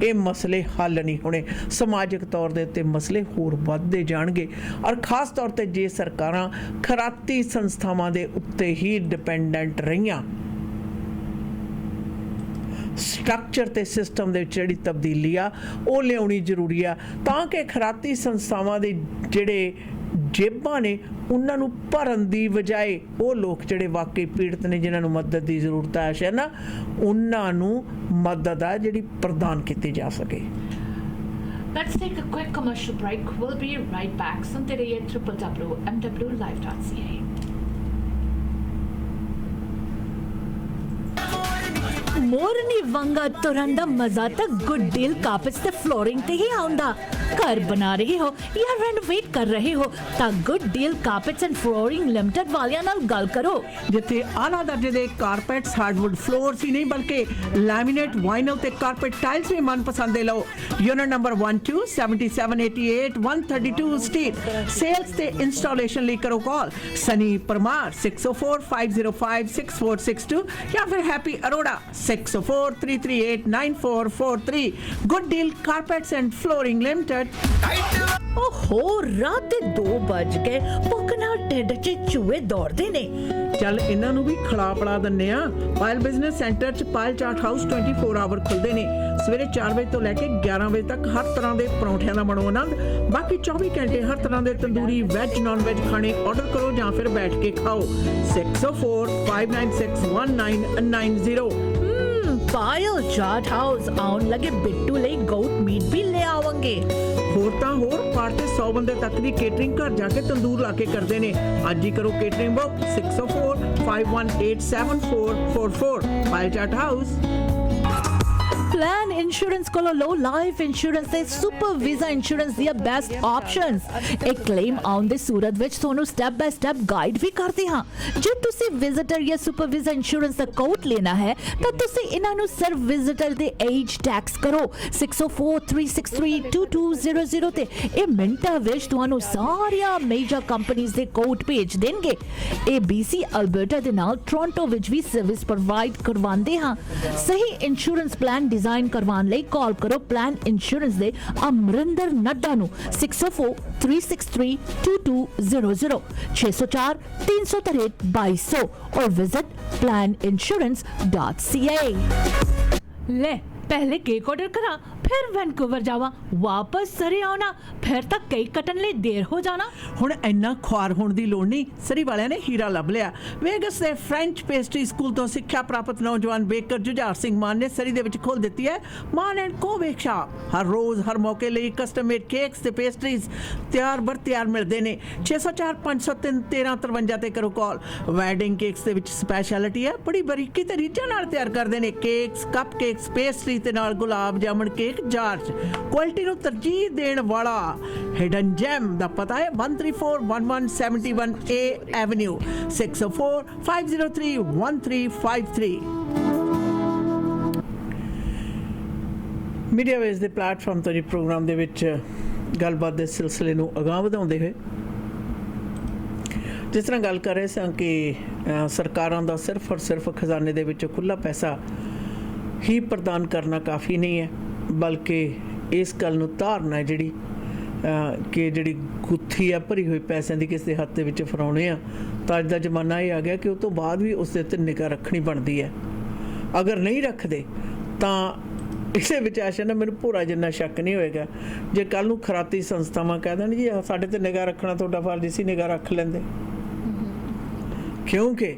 ਇਹ ਮਸਲੇ ਹੱਲ ਨਹੀਂ ਹੋਣੇ। ਸਮਾਜਿਕ ਤੌਰ ਦੇ ਉੱਤੇ ਮਸਲੇ ਹੋਰ ਵੱਧਦੇ ਜਾਣਗੇ। ਔਰ ਖਾਸ ਤੌਰ ਤੇ ਜੇ ਸਰਕਾਰਾਂ ਖਰਾਤੀ ਸੰਸਥਾਵਾਂ ਦੇ ਉੱਤੇ ਹੀ ਡਿਪੈਂਡੈਂਟ ਰਹੀਆਂ, ਸਟਰਕਚਰ ਤੇ ਸਿਸਟਮ ਦੇ ਵਿੱਚ ਜਿਹੜੀ ਤਬਦੀਲੀ ਆ ਉਹ ਲਿਆਉਣੀ ਜ਼ਰੂਰੀ ਆ, ਤਾਂ ਕਿ ਖਰਾਤੀ ਸੰਸਥਾਵਾਂ ਦੇ ਜਿਹੜੇ ਜੇਬਾਂ ਨੇ ਉਹਨਾਂ ਨੂੰ ਭਰਨ ਦੀ ਬਜਾਏ ਉਹ ਲੋਕ ਜਿਹੜੇ ਵਾਕਈ ਪੀੜਤ ਨੇ, ਜਿਨ੍ਹਾਂ ਨੂੰ ਮਦਦ ਦੀ ਜ਼ਰੂਰਤ ਹੈ ਸ਼ਨਾ, ਉਹਨਾਂ ਨੂੰ ਮਦਦ ਆ ਜਿਹੜੀ ਪ੍ਰਦਾਨ ਕੀਤੀ ਜਾ ਸਕੇ। Let's take a quick commercial break. We'll be right back. ਸੁਣਦੇ ਰਹੀਏ www.mwlive.ca। ਮੋਰਨੀ ਵਾਂਗਾ ਤੁਰਨ ਦਾ ਮਜ਼ਾ ਤਾਂ ਗੁੱਡ ਡੀਲ ਕਾਰਪੈਟਸ ਤੇ ਫਲੋਰਿੰਗ ਤੇ ਹੀ ਆਉਂਦਾ। ਘਰ ਬਣਾ ਰਹੇ ਹੋ ਜਾਂ ਰੈਨੋਵੇਟ ਕਰ ਰਹੇ ਹੋ ਤਾਂ good deal carpets and flooring limited ਵਾਲਿਆਂ ਨਾਲ ਗੱਲ ਕਰੋ, ਜਿੱਥੇ ਆਲਾ ਦਰਜੇ ਦੇ ਕਾਰਪੈਟਸ, ਹਾਰਡਵੁੱਡ ਫਲੋਰਸ ਹੀ ਨਹੀਂ ਬਲਕਿ ਲੈਮੀਨੇਟ, ਵਾਈਨਲ ਤੇ ਕਾਰਪੈਟ ਟਾਈਲਸ ਵੀ ਮਨਪਸੰਦ ਦੇ ਲਓ। Unit number 12 7788 132 street. ਸੇਲਸ ਤੇ ਇੰਸਟਾਲੇਸ਼ਨ ਲਈ ਕਰੋ ਕਾਲ ਸਨੀ ਪਰਮਾਰ 6045056462 ਜਾਂ ਫਿਰ Happy Arora 6043389443। Good deal carpets and flooring limited. ਓਹੋ ਰਾਤ ਦੇ 2 ਵੱਜ ਗਏ, ਭੁੱਖ ਨਾਲ ਢਿੱਡ 'ਚ ਚੂਹੇ ਦੌੜਦੇ ਨੇ। ਚੱਲ ਇਹਨਾਂ ਨੂੰ ਵੀ ਖਿਲਾ ਪਿਲਾ ਦਿੰਨੇ ਆ। ਪਾਇਲ ਬਿਜ਼ਨਸ ਸੈਂਟਰ 'ਚ ਪਾਇਲ ਚਾਟ ਹਾਊਸ 24 ਆਵਰ ਖੁੱਲ੍ਹਦੇ ਨੇ। ਸਵੇਰੇ 4 ਵਜੇ ਤੋਂ ਲੈ ਕੇ 11 ਵਜੇ ਤੱਕ ਹਰ ਤਰ੍ਹਾਂ ਦੇ ਪਰੌਂਠਿਆਂ ਦਾ ਬਣੋ ਆਨੰਦ। ਬਾਕੀ 24 ਘੰਟੇ ਹਰ ਤਰ੍ਹਾਂ ਦੇ ਤੰਦੂਰੀ, ਵੈਜ, ਨਾਨ ਵੈਜ ਖਾਣੇ ਆਰਡਰ ਕਰੋ ਜਾਂ ਫਿਰ ਬੈਠ ਕੇ ਖਾਓ। 6045961990। ਪਾਇਲ ਚਾਟ ਹਾਊਸ ਆਉਣ ਲੱਗੇ ਬਿੱਟੂ ਲਈ ਗੋਟ ਮੀਟ ਵੀ ਲੈ ਆਵਾਂਗੇ। ਹੋਰ ਤਾਂ ਹੋਰ, ਪਾਰ ਤੇ 100 ਬੰਦੇ ਤੱਕ ਦੀ ਕੇਟਰਿੰਗ ਘਰ ਜਾ ਕੇ ਤੰਦੂਰ ਲਾ ਕੇ ਕਰਦੇ ਨੇ। ਅੱਜ ਹੀ ਕਰੋ ਕੇਟਰਿੰਗ ਬੁੱਕ 6045187444। ਪਾਇਲ ਚਾਟ ਹਾਊਸ। ਪਲਾਨ ਇੰਸ਼ੋਰੈਂਸ ਕੋਲੋਂ ਲਓ ਲਾਈਫ ਇੰਸ਼ੋਰੈਂਸ ਤੇ ਸੁਪਰ ਵੀਜ਼ਾ ਇੰਸ਼ੋਰੈਂਸ ਦੀਆਂ ਬੈਸਟ ਆਪਸ਼ਨਸ। ਇੱਕ ਕਲੇਮ ਆਉਣ ਦੀ ਸੂਰਤ ਵਿੱਚ ਤੁਹਾਨੂੰ ਸਟੈਪ ਬਾय ਸਟੈਪ ਗਾਈਡ ਵੀ ਕਰਦੇ ਹਾਂ। ਜੇ ਤੁਸੀਂ ਵਿਜ਼ਿਟਰ ਜਾਂ ਸੁਪਰ ਵੀਜ਼ਾ ਇੰਸ਼ੋਰੈਂਸ ਦਾ ਕੋਟ ਲੈਣਾ ਹੈ ਤਾਂ ਤੁਸੀਂ ਇਹਨਾਂ ਨੂੰ ਸਿਰਫ ਵਿਜ਼ਿਟਰ ਦੇ ਏਜ ਟੈਕਸ ਕਰੋ 6043632200 ਤੇ ਇਹ ਮਿੰਟਾਂ ਵਿੱਚ ਤੁਹਾਨੂੰ ਸਾਰੀਆਂ ਮੇਜਰ ਕੰਪਨੀਆਂ ਦੇ ਕੋਟ ਭੇਜ ਦੇਣਗੇ। ABC ਅਲਬਰਟਾ ਦੇ ਨਾਲ ਟੋਰਾਂਟੋ ਵਿੱਚ ਵੀ ਸਰਵਿਸ ਪ੍ਰੋਵਾਈਡ ਕਰਵਾਉਂਦੇ ਹਾਂ। ਸਹੀ ਇੰਸ਼ੋਰੈਂਸ ਪਲਾਨ डिजाइन करवाने लिए कॉल करो प्लान इंश्योरेंस दे अमरिंदर नड्डा नु 6043632200 6043632200 और विजिट planinsurance.ca। ले पहले केक ऑर्डर करा, फिर वैनकूवर जावा, वापस सरे आना, फिर तक केक कटन ਲਈ देर हो जाना। ਹੁਣ ਇੰਨਾ ਖੁਆਰ ਹੋਣ ਦੀ ਲੋੜ ਨਹੀਂ। ਸਰੀ ਵਾਲਿਆਂ ਨੇ ਹੀਰਾ ਲੱਭ ਲਿਆ। ਵੇਗਸ ਦੇ ਫ੍ਰੈਂਚ ਪੇਸਟਰੀ ਸਕੂਲ ਤੋਂ ਸਿੱਖਿਆ ਪ੍ਰਾਪਤ ਨੌਜਵਾਨ ਬੇਕਰ ਜੁਝਾਰ ਸਿੰਘ ਮਾਨ ਨੇ ਸਰੀ ਦੇ ਵਿੱਚ ਖੋਲ੍ਹ ਦਿੱਤੀ ਹੈ ਮਾਨ ਐਂਡ ਕੋ ਬੇਕ ਸ਼ਾਪ। ਹਰ ਰੋਜ਼ ਹਰ ਮੌਕੇ ਲਈ ਕਸਟਮ ਮੇਡ ਕੇਕਸ ਤੇ ਪੇਸਟਰੀਜ਼ ਤਿਆਰ ਬਰ ਤਿਆਰ ਮਿਲਦੇ ਨੇ। 604 503 1353 ਤੇ ਕਰੋ ਕਾਲ। ਵੈਡਿੰਗ ਕੇਕਸ ਦੇ ਵਿੱਚ ਸਪੈਸ਼ਲਿਟੀ ਹੈ, ਬੜੀ ਬਰੀਕੀ ਤੇ ਰੀਝਾਂ ਨਾਲ ਤਿਆਰ ਕਰਦੇ ਨੇ। ਕੇਕਸ, ਕੱਪ ਕੇਕਸ, ਪੇਸਟਰੀ ਤੇ ਨਾਲ gulab jamun cake George. Quality ਨੂੰ ਤਰਜੀਹ ਦੇਣ ਵਾਲਾ ਹਿਡਨ ਜੈਮ ਦਾ ਪਤਾ ਹੈ 1341171A ਐਵਨਿਊ 6045031353। ਮੀਡੀਆ ਵੇਸ ਦੇ ਪਲੇਟਫਾਰਮ ਤੋਂ ਜੀ ਪ੍ਰੋਗਰਾਮ ਦੇ ਵਿੱਚ ਗੱਲਬਾਤ ਦੇ ਸਿਲਸਿਲੇ ਨੂੰ ਅਗਾਂਹ ਵਧਾਉਂਦੇ ਹੋਏ ਜਿਸ ਤਰ੍ਹਾਂ ਗੱਲ ਕਰ ਰਹੇ ਸਾਂ ਕਿ ਸਰਕਾਰਾਂ ਦਾ ਸਿਰਫ ਔਰ ਸਿਰਫ ਖਜ਼ਾਨੇ ਦੇ ਵਿੱਚੋਂ ਖੁੱਲ੍ਹਾ ਪੈਸਾ ਹੀ ਪ੍ਰਦਾਨ ਕਰਨਾ ਕਾਫੀ ਨਹੀਂ ਹੈ, ਬਲਕਿ ਇਸ ਗੱਲ ਨੂੰ ਧਾਰਨਾ ਹੈ ਜਿਹੜੀ ਕਿ ਜਿਹੜੀ ਗੁੱਥੀ ਆ ਭਰੀ ਹੋਈ ਪੈਸਿਆਂ ਦੀ ਕਿਸੇ ਦੇ ਹੱਥ ਦੇ ਵਿੱਚ ਫੜਾਉਣੇ ਆ ਤਾਂ ਅੱਜ ਦਾ ਜ਼ਮਾਨਾ ਇਹ ਆ ਗਿਆ ਕਿ ਉਹ ਤੋਂ ਬਾਅਦ ਵੀ ਉਸ ਦੇ ਉੱਤੇ ਨਿਗਾਹ ਰੱਖਣੀ ਬਣਦੀ ਹੈ। ਅਗਰ ਨਹੀਂ ਰੱਖਦੇ ਤਾਂ ਇਸੇ ਵਿੱਚ ਆਸ਼ਾ ਨਾ ਮੈਨੂੰ ਪੂਰਾ ਜਿੰਨਾ ਸ਼ੱਕ ਨਹੀਂ ਹੋਏਗਾ ਜੇ ਕੱਲ੍ਹ ਨੂੰ ਖਰਾਤੀ ਸੰਸਥਾਵਾਂ ਕਹਿ ਦੇਣ ਜੀ ਸਾਡੇ ਤੇ ਨਿਗਾਹ ਰੱਖਣਾ ਤੁਹਾਡਾ ਫਰਜ਼ ਸੀ, ਨਿਗਾਹ ਰੱਖ ਲੈਂਦੇ। ਕਿਉਂਕਿ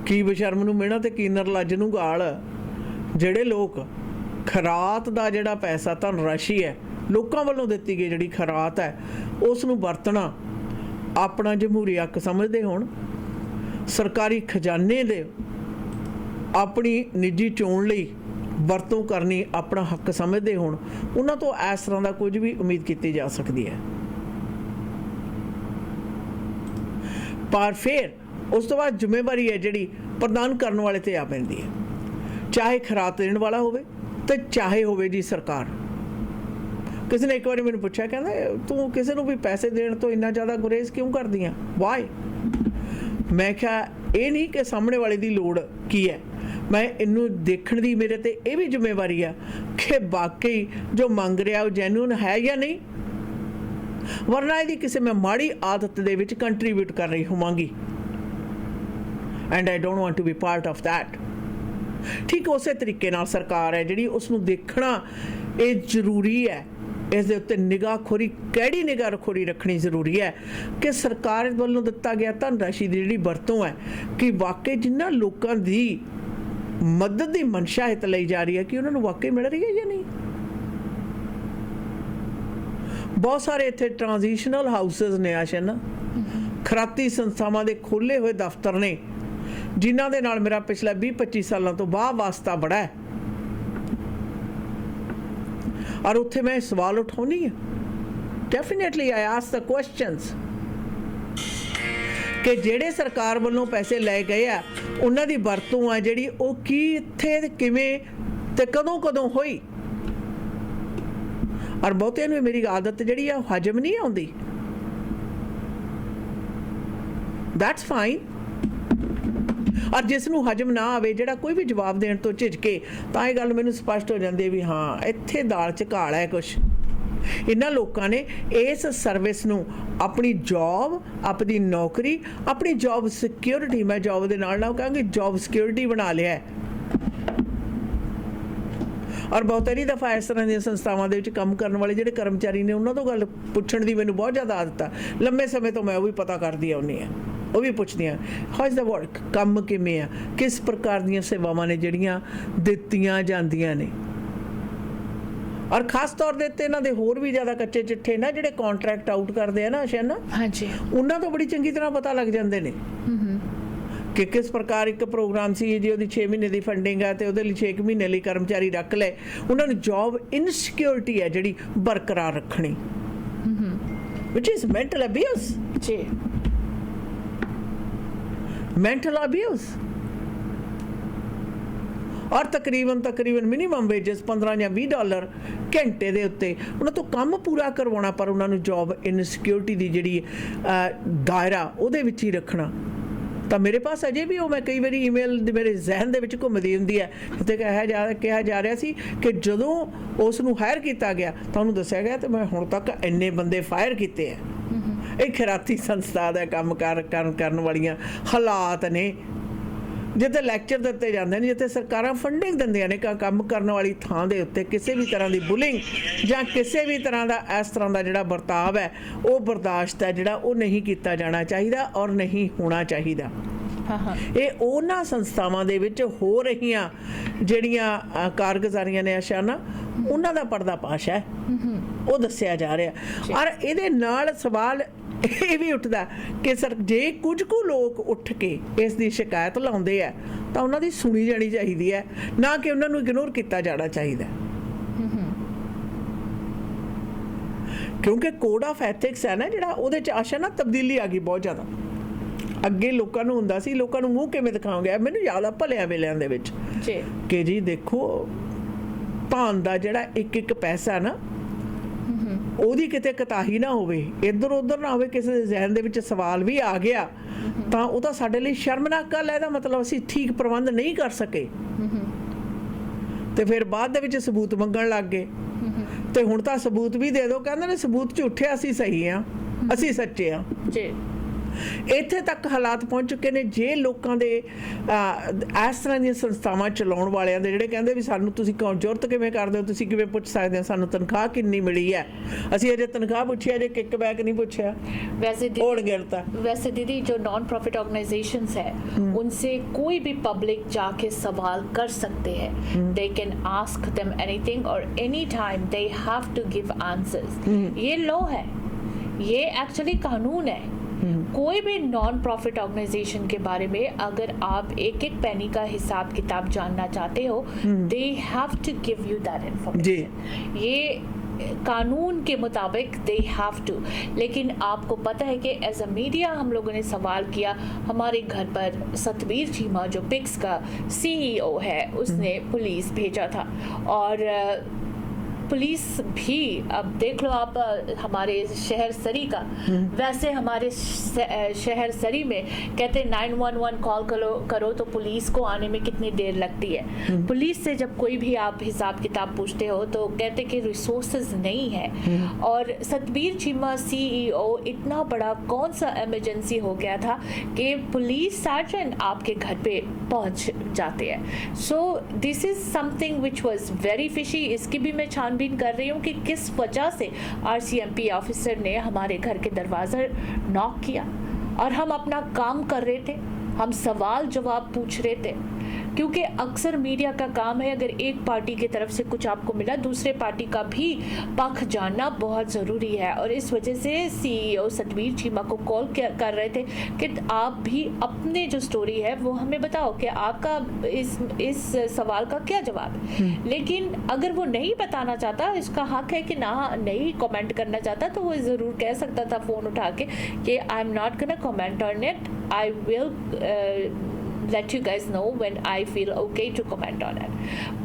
ਕੀ ਬਸ਼ਰਮ ਨੂੰ ਮਿਹਣਾ ਤੇ ਕੀ ਨਿਰਲੱਜ ਨੂੰ ਗਾਲ। ਜਿਹੜੇ ਲੋਕ ਖਰਾਤ ਦਾ ਜਿਹੜਾ ਪੈਸਾ ਧਨ ਰਾਸ਼ੀ ਹੈ ਲੋਕਾਂ ਵੱਲੋਂ ਦਿੱਤੀ ਗਈ ਜਿਹੜੀ ਖਰਾਤ ਹੈ ਉਸ ਨੂੰ ਵਰਤਣਾ ਆਪਣਾ ਜਮਹੂਰੀ ਹੱਕ ਸਮਝਦੇ ਹੋਣ, ਸਰਕਾਰੀ ਖਜ਼ਾਨੇ ਦੇ ਆਪਣੀ ਨਿੱਜੀ ਚੋਣ ਲਈ ਵਰਤੋਂ ਕਰਨੀ ਆਪਣਾ ਹੱਕ ਸਮਝਦੇ ਹੋਣ, ਉਹਨਾਂ ਤੋਂ ਇਸ ਤਰ੍ਹਾਂ ਦਾ ਕੁਝ ਵੀ ਉਮੀਦ ਕੀਤੀ ਜਾ ਸਕਦੀ ਹੈ। ਪਰ ਫਿਰ ਉਸ ਤੋਂ ਬਾਅਦ ਜ਼ਿੰਮੇਵਾਰੀ ਹੈ ਜਿਹੜੀ ਪ੍ਰਦਾਨ ਕਰਨ ਵਾਲੇ ਤੇ ਆ ਪੈਂਦੀ ਹੈ, ਚਾਹੇ ਖਰਾਤ ਦੇਣ ਵਾਲਾ ਹੋਵੇ ਤੇ ਚਾਹੇ ਹੋਵੇ ਜੀ ਸਰਕਾਰ। ਕਿਸੇ ਨੇ ਇੱਕ ਵਾਰੀ ਮੈਨੂੰ ਪੁੱਛਿਆ, ਕਹਿੰਦਾ ਤੂੰ ਕਿਸੇ ਨੂੰ ਵੀ ਪੈਸੇ ਦੇਣ ਤੋਂ ਇੰਨਾ ਜ਼ਿਆਦਾ ਗੁਰੇਜ਼ ਕਿਉਂ ਕਰਦੀ ਆ, ਵਾਈ? ਮੈਂ ਕਿਹਾ ਇਹ ਨਹੀਂ ਕਿ ਸਾਹਮਣੇ ਵਾਲੇ ਦੀ ਲੋੜ ਕੀ ਹੈ, ਮੈਂ ਇਹਨੂੰ ਦੇਖਣ ਦੀ ਮੇਰੇ ਤੇ ਇਹ ਵੀ ਜ਼ਿੰਮੇਵਾਰੀ ਆ ਕਿ ਵਾਕਈ ਜੋ ਮੰਗ ਰਿਹਾ ਉਹ ਜੈਨੂਨ ਹੈ ਜਾਂ ਨਹੀਂ, ਵਰਨਾ ਇਹਦੀ ਕਿਸੇ ਮੈਂ ਮਾੜੀ ਆਦਤ ਦੇ ਵਿੱਚ ਕੰਟਰੀਬਿਊਟ ਕਰ ਰਹੀ ਹੋਵਾਂਗੀ, and I don't want to be part of that. ਠੀਕ ਉਸੇ ਤਰੀਕੇ ਨਾਲ ਸਰਕਾਰ ਹੈ ਜਿਹੜੀ ਉਸ ਨੂੰ ਦੇਖਣਾ ਇਹ ਜ਼ਰੂਰੀ ਹੈ, ਇਸ ਦੇ ਉੱਤੇ ਨਿਗਾਹਖੋਰੀ, ਕਿਹੜੀ ਨਿਗਾਹਖੋਰੀ ਰੱਖਣੀ ਜ਼ਰੂਰੀ ਹੈ ਕਿ ਸਰਕਾਰ ਵੱਲੋਂ ਦਿੱਤਾ ਗਿਆ ਧਨ ਰਾਸ਼ੀ ਦੀ ਜਿਹੜੀ ਵਰਤੋਂ ਹੈ ਕਿ ਵਾਕਈ ਜਿਨ੍ਹਾਂ ਲੋਕਾਂ ਦੀ ਮਦਦ ਦੀ ਮਨਸ਼ਾ ਹਿੱਤ ਲਈ ਜਾ ਰਹੀ ਹੈ ਕਿ ਉਹਨਾਂ ਨੂੰ ਵਾਕਈ ਮਿਲ ਰਹੀ ਹੈ ਜਾਂ ਨਹੀਂ। ਬਹੁਤ ਸਾਰੇ ਇੱਥੇ ਟ੍ਰਾਂਜੀਸ਼ਨਲ ਹਾਊਸਿਸ ਨੇ ਆਸ਼ਨ, ਖਰਾਤੀ ਸੰਸਥਾਵਾਂ ਦੇ ਖੋਲ੍ਹੇ ਹੋਏ ਦਫ਼ਤਰ ਨੇ ਜਿਨ੍ਹਾਂ ਦੇ ਨਾਲ ਮੇਰਾ ਪਿਛਲਾ 20-25 ਸਾਲਾਂ ਤੋਂ ਵਾਹ ਵਾਸਤਾ ਬੜਾ ਹੈ, ਔਰ ਉੱਥੇ ਮੈਂ ਸਵਾਲ ਉਠਾਉਣੀ ਹੈ। ਡੈਫੀਨੇਟਲੀ ਆਈ ਆਸਕ ਦ ਕੁਐਸਚਨਸ ਕਿ ਜਿਹੜੇ ਸਰਕਾਰ ਵੱਲੋਂ ਪੈਸੇ ਲਏ ਗਏ ਆ ਉਹਨਾਂ ਦੀ ਵਰਤੋਂ ਆ ਜਿਹੜੀ ਉਹ ਕੀ, ਇੱਥੇ ਤੇ ਕਿਵੇਂ ਤੇ ਕਦੋਂ ਹੋਈ। ਔਰ ਬਹੁਤਿਆਂ ਨੂੰ ਮੇਰੀ ਆਦਤ ਜਿਹੜੀ ਆ ਹਜਮ ਨਹੀਂ ਆਉਂਦੀ, ਦੈਟਸ ਫਾਈਨ। ਔਰ ਜਿਸ ਨੂੰ ਹਜਮ ਨਾ ਆਵੇ, ਜਿਹੜਾ ਕੋਈ ਵੀ ਜਵਾਬ ਦੇਣ ਤੋਂ ਝਿਜਕੇ, ਤਾਂ ਇਹ ਗੱਲ ਮੈਨੂੰ ਸਪਸ਼ਟ ਹੋ ਜਾਂਦੀ ਹੈ ਵੀ ਹਾਂ ਇੱਥੇ ਦਾਲ 'ਚ ਘਾਲ ਹੈ ਕੁਛ। ਇਹਨਾਂ ਲੋਕਾਂ ਨੇ ਇਸ ਸਰਵਿਸ ਨੂੰ ਆਪਣੀ ਜੌਬ, ਆਪਣੀ ਨੌਕਰੀ, ਆਪਣੀ ਜੌਬ ਸਿਕਿਉਰਿਟੀ, ਮੈਂ ਜੌਬ ਦੇ ਨਾਲ ਨਾਲ ਕਹਾਂਗੀ ਜੌਬ ਸਿਕਿਉਰਿਟੀ ਬਣਾ ਲਿਆ। ਔਰ ਬਹੁਤਾਰੀ ਦਫਾ ਇਸ ਤਰ੍ਹਾਂ ਦੀਆਂ ਸੰਸਥਾਵਾਂ ਦੇ ਵਿੱਚ ਕੰਮ ਕਰਨ ਵਾਲੇ ਜਿਹੜੇ ਕਰਮਚਾਰੀ ਨੇ ਉਹਨਾਂ ਤੋਂ ਗੱਲ ਪੁੱਛਣ ਦੀ ਮੈਨੂੰ ਬਹੁਤ ਜ਼ਿਆਦਾ ਆਦਤ ਆ। ਲੰਮੇ ਸਮੇਂ ਤੋਂ ਮੈਂ ਉਹ ਵੀ ਪਤਾ ਕਰਦੀ ਆਉਂਦੀ ਹਾਂ, ਉਹ ਵੀ ਪੁੱਛਦੀ ਹਾਂ ਹਾਊ ਇਜ਼ ਦਾ ਵਰਕ, ਕੰਮ ਕਿਵੇਂ ਆ, ਕਿਸ ਪ੍ਰਕਾਰ ਦੀਆਂ ਸੇਵਾਵਾਂ ਨੇ ਜਿਹੜੀਆਂ ਦਿੱਤੀਆਂ ਜਾਂਦੀਆਂ ਨੇ। ਔਰ ਖਾਸ ਤੌਰ ਦੇ ਉੱਤੇ ਇਹਨਾਂ ਦੇ ਹੋਰ ਵੀ ਜ਼ਿਆਦਾ ਕੱਚੇ ਚਿੱਠੇ ਨਾ ਜਿਹੜੇ ਕੰਟਰੈਕਟ ਆਊਟ ਕਰਦੇ ਆ ਨਾ ਸ਼ਨਾ, ਹਾਂਜੀ, ਉਹਨਾਂ ਤੋਂ ਬੜੀ ਚੰਗੀ ਤਰ੍ਹਾਂ ਪਤਾ ਲੱਗ ਜਾਂਦੇ ਨੇ ਕਿ ਕਿਸ ਪ੍ਰਕਾਰ ਇੱਕ ਪ੍ਰੋਗਰਾਮ ਸੀ ਜੀ, ਉਹਦੀ 6 ਮਹੀਨੇ ਦੀ ਫੰਡਿੰਗ ਹੈ ਤੇ ਉਹਦੇ ਲਈ 6 ਮਹੀਨੇ ਲਈ ਕਰਮਚਾਰੀ ਰੱਖ ਲਏ। ਉਹਨਾਂ ਨੂੰ ਜੌਬ ਇਨਸਿਕਿਉਰਿਟੀ ਹੈ ਜਿਹੜੀ ਬਰਕਰਾਰ ਰੱਖਣੀ, which is mental abuse। ਜੀ, mental abuse। ਔਰ ਤਕਰੀਬਨ ਮਿਨੀਮਮ ਵੇਜਸ $15 ਜਾਂ $20 ਘੰਟੇ ਦੇ ਉੱਤੇ ਉਹਨਾਂ ਤੋਂ ਕੰਮ ਪੂਰਾ ਕਰਵਾਉਣਾ, ਪਰ ਉਹਨਾਂ ਨੂੰ ਜੌਬ ਇਨਸਿਕਿਉਰਿਟੀ ਦੀ ਜਿਹੜੀ ਦਾਇਰਾ ਉਹਦੇ ਵਿੱਚ ਹੀ ਰੱਖਣਾ। ਤਾਂ ਮੇਰੇ ਪਾਸ ਅਜੇ ਵੀ ਉਹ ਮੈਂ ਕਈ ਵਾਰੀ ਈਮੇਲ ਮੇਰੇ ਜ਼ਿਹਨ ਦੇ ਵਿੱਚ ਘੁੰਮਦੀ ਹੁੰਦੀ ਹੈ, ਜਿੱਥੇ ਕਿਹਾ ਜਾ ਰਿਹਾ ਸੀ ਕਿ ਜਦੋਂ ਉਸ ਨੂੰ ਹਾਇਰ ਕੀਤਾ ਗਿਆ ਤਾਂ ਉਹਨੂੰ ਦੱਸਿਆ ਗਿਆ ਤੇ ਮੈਂ ਹੁਣ ਤੱਕ ਇੰਨੇ ਬੰਦੇ ਫਾਇਰ ਕੀਤੇ ਆ। ਇਹ ਖਰਾਤੀ ਸੰਸਥਾ ਦਾ ਕੰਮ ਕਰਨ ਵਾਲੀਆਂ ਹਾਲਾਤ ਨੇ, ਜਿੱਥੇ ਲੈਕਚਰ ਦਿੱਤੇ ਜਾਂਦੇ ਨੇ, ਜਿੱਥੇ ਸਰਕਾਰਾਂ ਫੰਡਿੰਗ ਦਿੰਦੀਆਂ ਨੇ ਕੰਮ ਕਰਨ ਵਾਲੀ ਥਾਂ ਦੇ ਉੱਤੇ ਕਿਸੇ ਵੀ ਤਰ੍ਹਾਂ ਦੀ ਬੁਲਿੰਗ ਜਾਂ ਕਿਸੇ ਵੀ ਤਰ੍ਹਾਂ ਦਾ ਇਸ ਤਰ੍ਹਾਂ ਦਾ ਜਿਹੜਾ ਵਰਤਾਵ ਹੈ ਉਹ ਬਰਦਾਸ਼ਤ ਹੈ ਜਿਹੜਾ ਉਹ ਨਹੀਂ ਕੀਤਾ ਜਾਣਾ ਚਾਹੀਦਾ ਔਰ ਨਹੀਂ ਹੋਣਾ ਚਾਹੀਦਾ। ਇਹ ਉਹਨਾਂ ਸੰਸਥਾਵਾਂ ਦੇ ਵਿੱਚ ਹੋ ਰਹੀਆਂ ਜਿਹੜੀਆਂ ਕਾਰਗੁਜ਼ਾਰੀਆਂ ਨੇ ਆਸ਼ਾਨਾ, ਉਹਨਾਂ ਦਾ ਪਰਦਾਫਾਸ਼ ਹੈ, ਉਹ ਦੱਸਿਆ ਜਾ ਰਿਹਾ। ਔਰ ਇਹਦੇ ਨਾਲ ਸਵਾਲ ਇਹ ਵੀ ਉੱਠਦਾ ਕਿ ਸਰ ਜੇ ਕੁਝ ਕੁ ਲੋਕ ਉੱਠ ਕੇ ਇਸ ਦੀ ਸ਼ਿਕਾਇਤ ਲਾਉਂਦੇ ਆ ਤਾਂ ਉਹਨਾਂ ਦੀ ਸੁਣੀ ਜਾਣੀ ਚਾਹੀਦੀ ਹੈ, ਨਾ ਕਿ ਉਹਨਾਂ ਨੂੰ ਇਗਨੋਰ ਕੀਤਾ ਜਾਣਾ ਚਾਹੀਦਾ। ਕਿਉਂਕਿ ਕੋਡ ਆਫ ਐਥਿਕਸ ਹੈ ਨਾ ਜਿਹੜਾ, ਉਹਦੇ 'ਚ ਆਸ਼ਾ ਨਾ ਤਬਦੀਲੀ ਆ ਗਈ ਬਹੁਤ ਜ਼ਿਆਦਾ। ਅੱਗੇ ਲੋਕਾਂ ਨੂੰ ਹੁੰਦਾ ਸੀ ਲੋਕਾਂ ਨੂੰ ਮੂੰਹ ਕਿਵੇਂ ਦਿਖਾਓਗੇ, ਮੈਨੂੰ ਯਾਦ ਆ ਭਲਿਆਂ ਵੇਲਿਆਂ ਦੇ ਵਿੱਚ ਕਿ ਜੀ ਦੇਖੋ ਧਨ ਦਾ ਜਿਹੜਾ ਇੱਕ ਪੈਸਾ ਨਾ ਉਹਦੀ ਕਿਤੇ ਕਤਾਹੀ ਨਾ ਹੋਵੇ, ਇੱਧਰ ਉੱਧਰ ਨਾ ਹੋਵੇ, ਕਿਸੇ ਦੇ ਜ਼ਿਹਨ ਦੇ ਵਿੱਚ ਸਵਾਲ ਵੀ ਆ ਗਿਆ ਤਾਂ ਉਹ ਤਾਂ ਸਾਡੇ ਲਈ ਸ਼ਰਮਨਾਕ ਗੱਲ ਹੈ। ਇਹਦਾ ਮਤਲਬ ਅਸੀਂ ਠੀਕ ਪ੍ਰਬੰਧ ਨਹੀਂ ਕਰ ਸਕੇ ਤੇ ਫਿਰ ਬਾਅਦ ਦੇ ਵਿੱਚ ਸਬੂਤ ਮੰਗਣ ਲੱਗ ਗਏ ਤੇ ਹੁਣ ਤਾਂ ਸਬੂਤ ਵੀ ਦੇ ਦਿਓ, ਕਹਿੰਦੇ ਨੇ ਸਬੂਤ ਝੂਠੇ, ਅਸੀਂ ਸਹੀ ਆ, ਅਸੀਂ ਸੱਚੇ ਆ। ਇੱਥੇ ਤੱਕ ਹਾਲਾਤ ਪਹੁੰਚ ਚੁੱਕੇ ਨੇ। ਜੇ ਲੋਕਾਂ ਦੇ ਇਸ ਤਰ੍ਹਾਂ ਦੀਆਂ ਸੰਸਥਾਵਾਂ ਚਲਾਉਣ ਵਾਲਿਆਂ ਦੇ ਜਿਹੜੇ ਕਹਿੰਦੇ ਵੀ ਸਾਨੂੰ ਤੁਸੀਂ ਕਿਉਂ ਜ਼ਰੂਰਤ ਕਿਵੇਂ ਕਰਦੇ ਹੋ, ਤੁਸੀਂ ਕਿਵੇਂ ਪੁੱਛ ਸਕਦੇ ਹੋ ਸਾਨੂੰ ਤਨਖਾਹ ਕਿੰਨੀ ਮਿਲੀ ਹੈ, ਅਸੀਂ ਅਜੇ ਤਨਖਾਹ ਪੁੱਛਿਆ ਜੇ किक बैक नहीं पूछा। वैसे दीदी जो नॉन प्रॉफिट ऑर्गेनाइजेशंस है उनसे कोई भी पब्लिक जाके सवाल कर सकते हैं। They can ask them anything और any time they have to give answers. ये लॉ है, ये एक्चुअली कानून है। कोई भी नॉन प्रॉफिट ऑर्गेनाइजेशन के बारे में अगर आप एक एक पेनी का हिसाब किताब जानना चाहते हो, they have to give you that information. ये कानून के मुताबिक दे हैव टू। लेकिन आपको पता है कि एज अ मीडिया हम लोगों ने सवाल किया, हमारे घर पर सतवीर चीमा जो पिक्स का CEO है उसने पुलिस भेजा था। और पुलिस भी अब देख लो आप हमारे शहर सरी का, वैसे हमारे शहर सरी में कहते 911 कॉल करो तो पुलिस को आने में कितनी देर लगती है। पुलिस से जब कोई भी आप हिसाब किताब पूछते हो तो कहते कि रिसोर्सेज नहीं है। और सतबीर चीमा CEO इतना बड़ा कौन सा इमरजेंसी हो गया था कि पुलिस सर्जन आपके घर पे पहुंच जाते हैं। So this is something which was very fishy. इसकी भी मैं छानबीन कर रही हूँ कि किस वजह से RCMP ऑफिसर ने हमारे घर के दरवाजा नॉक किया और हम अपना काम कर रहे थे, हम सवाल जवाब पूछ रहे थे। क्योंकि अक्सर मीडिया का काम है अगर एक पार्टी की तरफ से कुछ आपको मिला दूसरे पार्टी का भी पक्ष जानना बहुत ज़रूरी है। और इस वजह से CEO सतवीर चीमा को कॉल कर रहे थे कि आप भी अपने जो स्टोरी है वो हमें बताओ कि आपका इस सवाल का क्या जवाब है। लेकिन अगर वो नहीं बताना चाहता, इसका हक है कि नहीं कमेंट करना चाहता, तो वो ज़रूर कह सकता था फ़ोन उठा के कि I am not gonna comment on it, I will let you guys know when I feel okay to comment on it।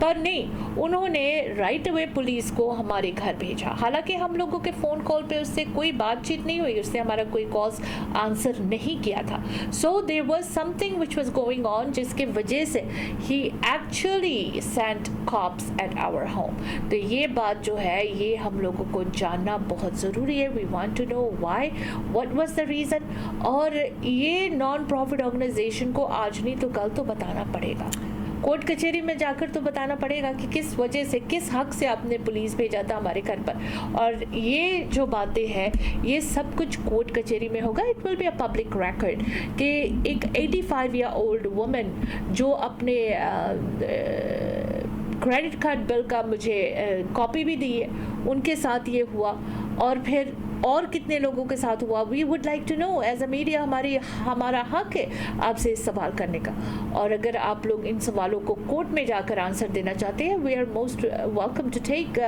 पर नहीं, उन्होंने राइट अवे पुलिस को हमारे घर भेजा। हालांकि हम लोगों के फ़ोन कॉल पे उससे कोई बातचीत नहीं हुई, उससे हमारा कोई कॉल्स आंसर नहीं किया था। So there was something which was going on जिसके वजह से ही actually sent cops at our home. तो ये बात जो है ये हम लोगों को जानना बहुत ज़रूरी है। We want to know why, what was the reason. और ये नॉन प्रॉफिट ऑर्गेनाइजेशन को आज नहीं तो कल तो बताना पड़ेगा, कोर्ट कचहरी में जाकर तो बताना पड़ेगा कि किस वजह से, किस हक से आपने पुलिस भेजा था हमारे घर पर। और ये जो बातें हैं ये सब कुछ कोर्ट कचहरी में होगा। It will be a public record कि एक 85 ईयर ओल्ड वुमन जो अपने क्रेडिट कार्ड बिल का मुझे कॉपी भी दी है, उनके साथ ये हुआ और फिर और कितने लोगों के साथ हुआ। We would like to know as a media, हमारा हक है आपसे इस सवाल करने का। और अगर आप लोग इन सवालों को कोर्ट में जाकर आंसर देना चाहते हैं, we are most welcome to take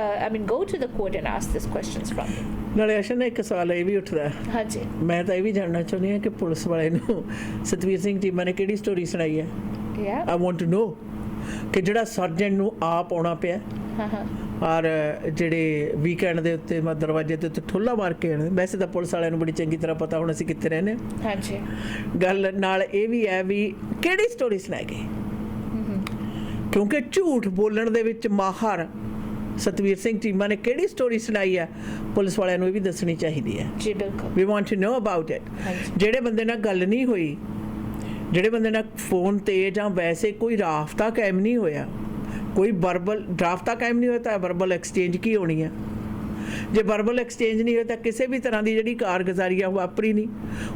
go to the court and ask this questions from you. ਨਾਲੇ ਅਸ਼ਨ ਨੇ ਇੱਕ ਸਵਾਲ ਇਹ ਵੀ ਉੱਠਦਾ ਹੈ, ਹਾਂਜੀ, ਮੈਂ ਤਾਂ ਇਹ ਵੀ ਜਾਣਨਾ ਚਾਹੁੰਦੀ ਹਾਂ ਕਿ ਪੁਲਿਸ ਵਾਲੇ ਨੂੰ ਸਤਵੀਰ ਸਿੰਘ ਚੀਮਾ ਨੇ ਕਿਹੜੀ ਸਟੋਰੀ ਸੁਣਾਈ ਹੈ। ਆਈ ਵਾਂਟ ਟੂ ਨੋ ਕਿ ਜਿਹੜਾ ਸਰਜਨ ਨੂੰ ਆਪ ਆਉਣਾ ਪਿਆ ਔਰ ਜਿਹੜੇ ਵੀਕਐਂਡ ਦੇ ਉੱਤੇ ਦਰਵਾਜ਼ੇ ਦੇ ਉੱਤੇ ਠੁੱਲਾ ਮਾਰ ਕੇ ਆਉਣੇ। ਵੈਸੇ ਤਾਂ ਪੁਲਿਸ ਵਾਲਿਆਂ ਨੂੰ ਬੜੀ ਚੰਗੀ ਤਰ੍ਹਾਂ ਪਤਾ ਹੁਣ ਅਸੀਂ ਕਿੱਥੇ ਰਹਿੰਦੇ ਹਾਂ। ਹਾਂਜੀ, ਗੱਲ ਨਾਲ ਇਹ ਵੀ ਹੈ ਵੀ ਕਿਹੜੀ ਸਟੋਰੀ ਸੁਣਾਈ ਗਈ, ਕਿਉਂਕਿ ਝੂਠ ਬੋਲਣ ਦੇ ਵਿੱਚ ਮਾਹਰ ਸਤਵੀਰ ਸਿੰਘ ਚੀਮਾ ਨੇ ਕਿਹੜੀ ਸਟੋਰੀ ਸੁਣਾਈ ਹੈ, ਪੁਲਿਸ ਵਾਲਿਆਂ ਨੂੰ ਇਹ ਵੀ ਦੱਸਣੀ ਚਾਹੀਦੀ ਹੈ। ਜੀ ਬਿਲਕੁਲ, we want to know about it. ਜਿਹੜੇ ਬੰਦੇ ਨਾਲ ਗੱਲ ਨਹੀਂ ਹੋਈ, ਜਿਹੜੇ ਬੰਦੇ ਨਾਲ ਫੋਨ ਤੇ ਜਾਂ ਵੈਸੇ ਕੋਈ ਰਾਬਤਾ ਕਾਇਮ ਨਹੀਂ ਹੋਇਆ, ਕੋਈ ਵਰਬਲ ਰਾਬਤਾ ਕਾਇਮ ਨਹੀਂ ਹੋਇਆ ਤਾਂ ਵਰਬਲ ਐਕਸਚੇਂਜ ਕੀ ਹੋਣੀ ਹੈ। ਜੇ ਵਰਬਲ ਐਕਸਚੇਂਜ ਨਹੀਂ ਹੋਇਆ ਤਾਂ ਕਿਸੇ ਵੀ ਤਰ੍ਹਾਂ ਦੀ ਜਿਹੜੀ ਕਾਰਗੁਜ਼ਾਰੀ ਆ ਉਹ ਵਾਪਰੀ ਨਹੀਂ।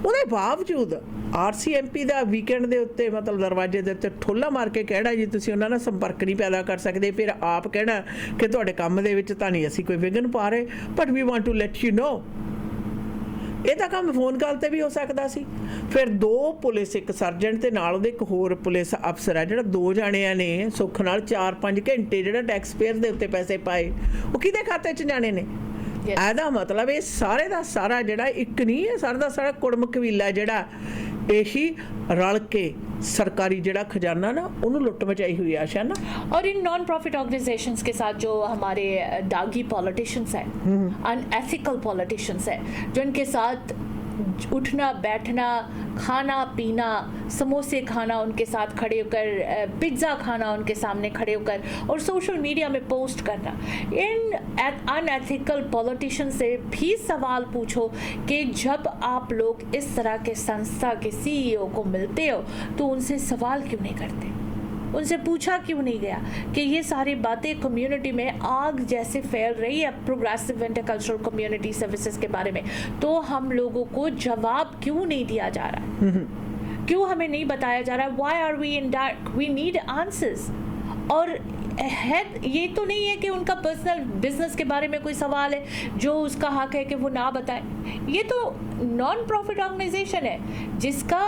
ਉਹਦੇ ਬਾਵਜੂਦ RCMP ਦਾ ਵੀਕਐਂਡ ਦੇ ਉੱਤੇ ਦਰਵਾਜ਼ੇ ਦੇ ਉੱਤੇ ਠੋਲਾ ਮਾਰ ਕੇ ਕਹਿਣਾ ਜੀ ਤੁਸੀਂ ਉਹਨਾਂ ਨਾਲ ਸੰਪਰਕ ਨਹੀਂ ਪੈਦਾ ਕਰ ਸਕਦੇ, ਫਿਰ ਆਪ ਕਹਿਣਾ ਕਿ ਤੁਹਾਡੇ ਕੰਮ ਦੇ ਵਿੱਚ ਤਾਂ ਨਹੀਂ ਅਸੀਂ ਕੋਈ ਵਿਘਨ ਪਾ ਰਹੇ, but we want to let you know. ਇਹ ਤਾਂ ਕੰਮ ਫੋਨ ਕਾਲ ਤੇ ਵੀ ਹੋ ਸਕਦਾ ਸੀ। ਫਿਰ 2 ਪੁਲਿਸ, ਇੱਕ ਸਰਜਨ ਤੇ ਨਾਲ ਉਹਦੇ ਇੱਕ ਹੋਰ ਪੁਲਿਸ ਅਫਸਰ ਆ, ਜਿਹੜਾ 2 ਜਾਣਿਆਂ ਨੇ ਸੁੱਖ ਨਾਲ 4-5 ਘੰਟੇ ਜਿਹੜਾ ਟੈਕਸ ਪੇਅਰ ਦੇ ਉੱਤੇ ਪੈਸੇ ਪਾਏ, ਉਹ ਕਿਹਦੇ ਖਾਤੇ 'ਚ ਜਾਣੇ ਨੇ। ਇਹਦਾ ਮਤਲਬ ਇਹ ਸਾਰੇ ਦਾ ਸਾਰਾ ਜਿਹੜਾ ਇੱਕ ਨਹੀਂ ਹੈ, ਸਾਰਾ ਦਾ ਸਾਰਾ ਕੁੜਮ ਕਬੀਲਾ ਜਿਹੜਾ ਇਹੀ ਰਲ ਕੇ सरकारी जड़ा खजाना ना उन्होंने लुट मचाई हुई आशा ना। और इन नॉन प्रॉफिट ऑर्गेनाइजेशंस के साथ जो हमारे दागी पॉलिटिशियंस हैं, अनएथिकल पॉलिटिशियंस हैं, जो इनके साथ उठना बैठना, खाना पीना, समोसे खाना उनके साथ खड़े होकर, पिज्ज़ा खाना उनके सामने खड़े होकर और सोशल मीडिया में पोस्ट करना। इन अनएथिकल पॉलिटिशियन से भी सवाल पूछो कि जब आप लोग इस तरह के संस्था के सीईओ को मिलते हो तो उनसे सवाल क्यों नहीं करते, उनसे पूछा क्यों नहीं गया कि ये सारी बातें कम्युनिटी में आग जैसे फैल रही है प्रोग्रेसिव इंटरकल्चरल कम्युनिटी सर्विसेज के बारे में, तो हम लोगों को जवाब क्यों नहीं दिया जा रहा है, क्यों हमें नहीं बताया जा रहा है? Why are we in dark? We need answers. और है ये तो नहीं है कि उनका पर्सनल बिजनेस के बारे में कोई सवाल है जो उसका हक है कि वो ना बताए। ये तो नॉन प्रॉफिट ऑर्गेनाइजेशन है जिसका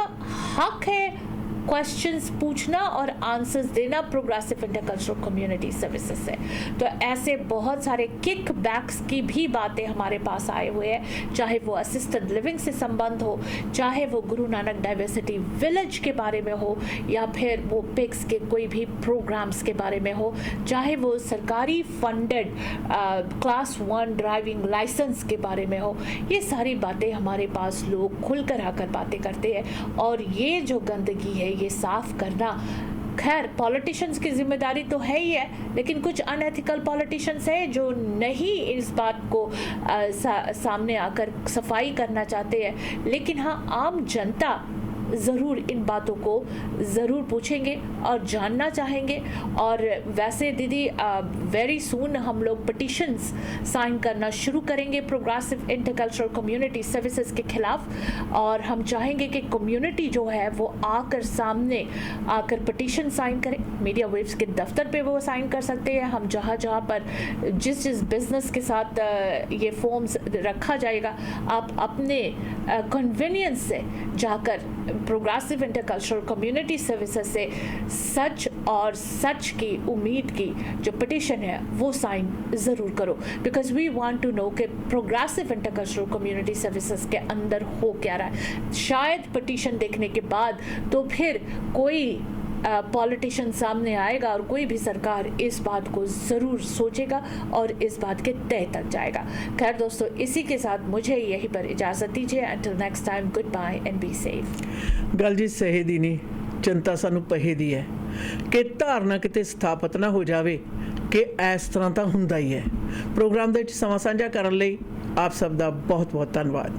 हक है क्वेश्चंस पूछना और आंसर्स देना प्रोग्रेसिव इंटरकल्चरल कम्युनिटी सर्विसेज से। तो ऐसे बहुत सारे किक बैक्स की भी बातें हमारे पास आए हुए हैं, चाहे वो असिस्टेड लिविंग से संबंध हो, चाहे वो गुरु नानक डाइवर्सिटी विलेज के बारे में हो, या फिर वो पिक्स के कोई भी प्रोग्राम्स के बारे में हो, चाहे वो सरकारी फंडेड क्लास 1 ड्राइविंग लाइसेंस के बारे में हो। ये सारी बातें हमारे पास लोग खुलकर आकर बातें करते हैं और ये जो गंदगी है ये साफ करना, खैर पॉलिटिशियंस की जिम्मेदारी तो है ही है, लेकिन कुछ अनएथिकल पॉलिटिशियंस हैं जो नहीं इस बात को सामने आकर सफाई करना चाहते हैं। लेकिन हाँ, आम जनता ज़रूर इन बातों को ज़रूर पूछेंगे और जानना चाहेंगे। और वैसे दीदी वेरी सून हम लोग पिटिशंस साइन करना शुरू करेंगे प्रोग्रेसिव इंटरकल्चरल कम्युनिटी सर्विसेज के खिलाफ, और हम चाहेंगे कि कम्युनिटी जो है वो आकर सामने आकर पिटिशन साइन करें। मीडिया वेव्स के दफ्तर पे वो साइन कर सकते हैं। हम जहाँ जहाँ पर जिस बिज़नेस के साथ ये फॉर्म्स रखा जाएगा, आप अपने कन्वीनियंस से जाकर प्रोग्रेसिव इंटरकल्चरल कम्युनिटी सर्विसेज से सच और सच की उम्मीद की जो पिटिशन है वो साइन ज़रूर करो, because we want to know कि प्रोग्रेसिव इंटरकल्चरल कम्युनिटी सर्विसेज के अंदर हो क्या रहा है। शायद पिटिशन देखने के बाद तो फिर कोई पॉलिटिशियन सामने आएगा और कोई भी सरकार इस बात को ज़रूर सोचेगा और इस बात के तय तक जाएगा। खैर दोस्तों, इसी के साथ मुझे यहीं पर इजाज़त दीजिए। Until next time, good bye and be safe. ਗੱਲ ਜੀ ਸਹੀ ਦੀ ਨਹੀਂ, ਚਿੰਤਾ ਸਾਨੂੰ ਪਹੇ ਦੀ ਹੈ ਕਿ ਧਾਰਨਾ ਕਿਤੇ ਸਥਾਪਿਤ ਨਾ ਹੋ ਜਾਵੇ ਕਿ ਇਸ ਤਰ੍ਹਾਂ ਤਾਂ ਹੁੰਦਾ ਹੀ ਹੈ। ਪ੍ਰੋਗਰਾਮ ਦੇ ਵਿੱਚ ਸਮਾਂ ਸਾਂਝਾ ਕਰਨ ਲਈ ਆਪ ਸਭ ਦਾ ਬਹੁਤ ਬਹੁਤ ਧੰਨਵਾਦ।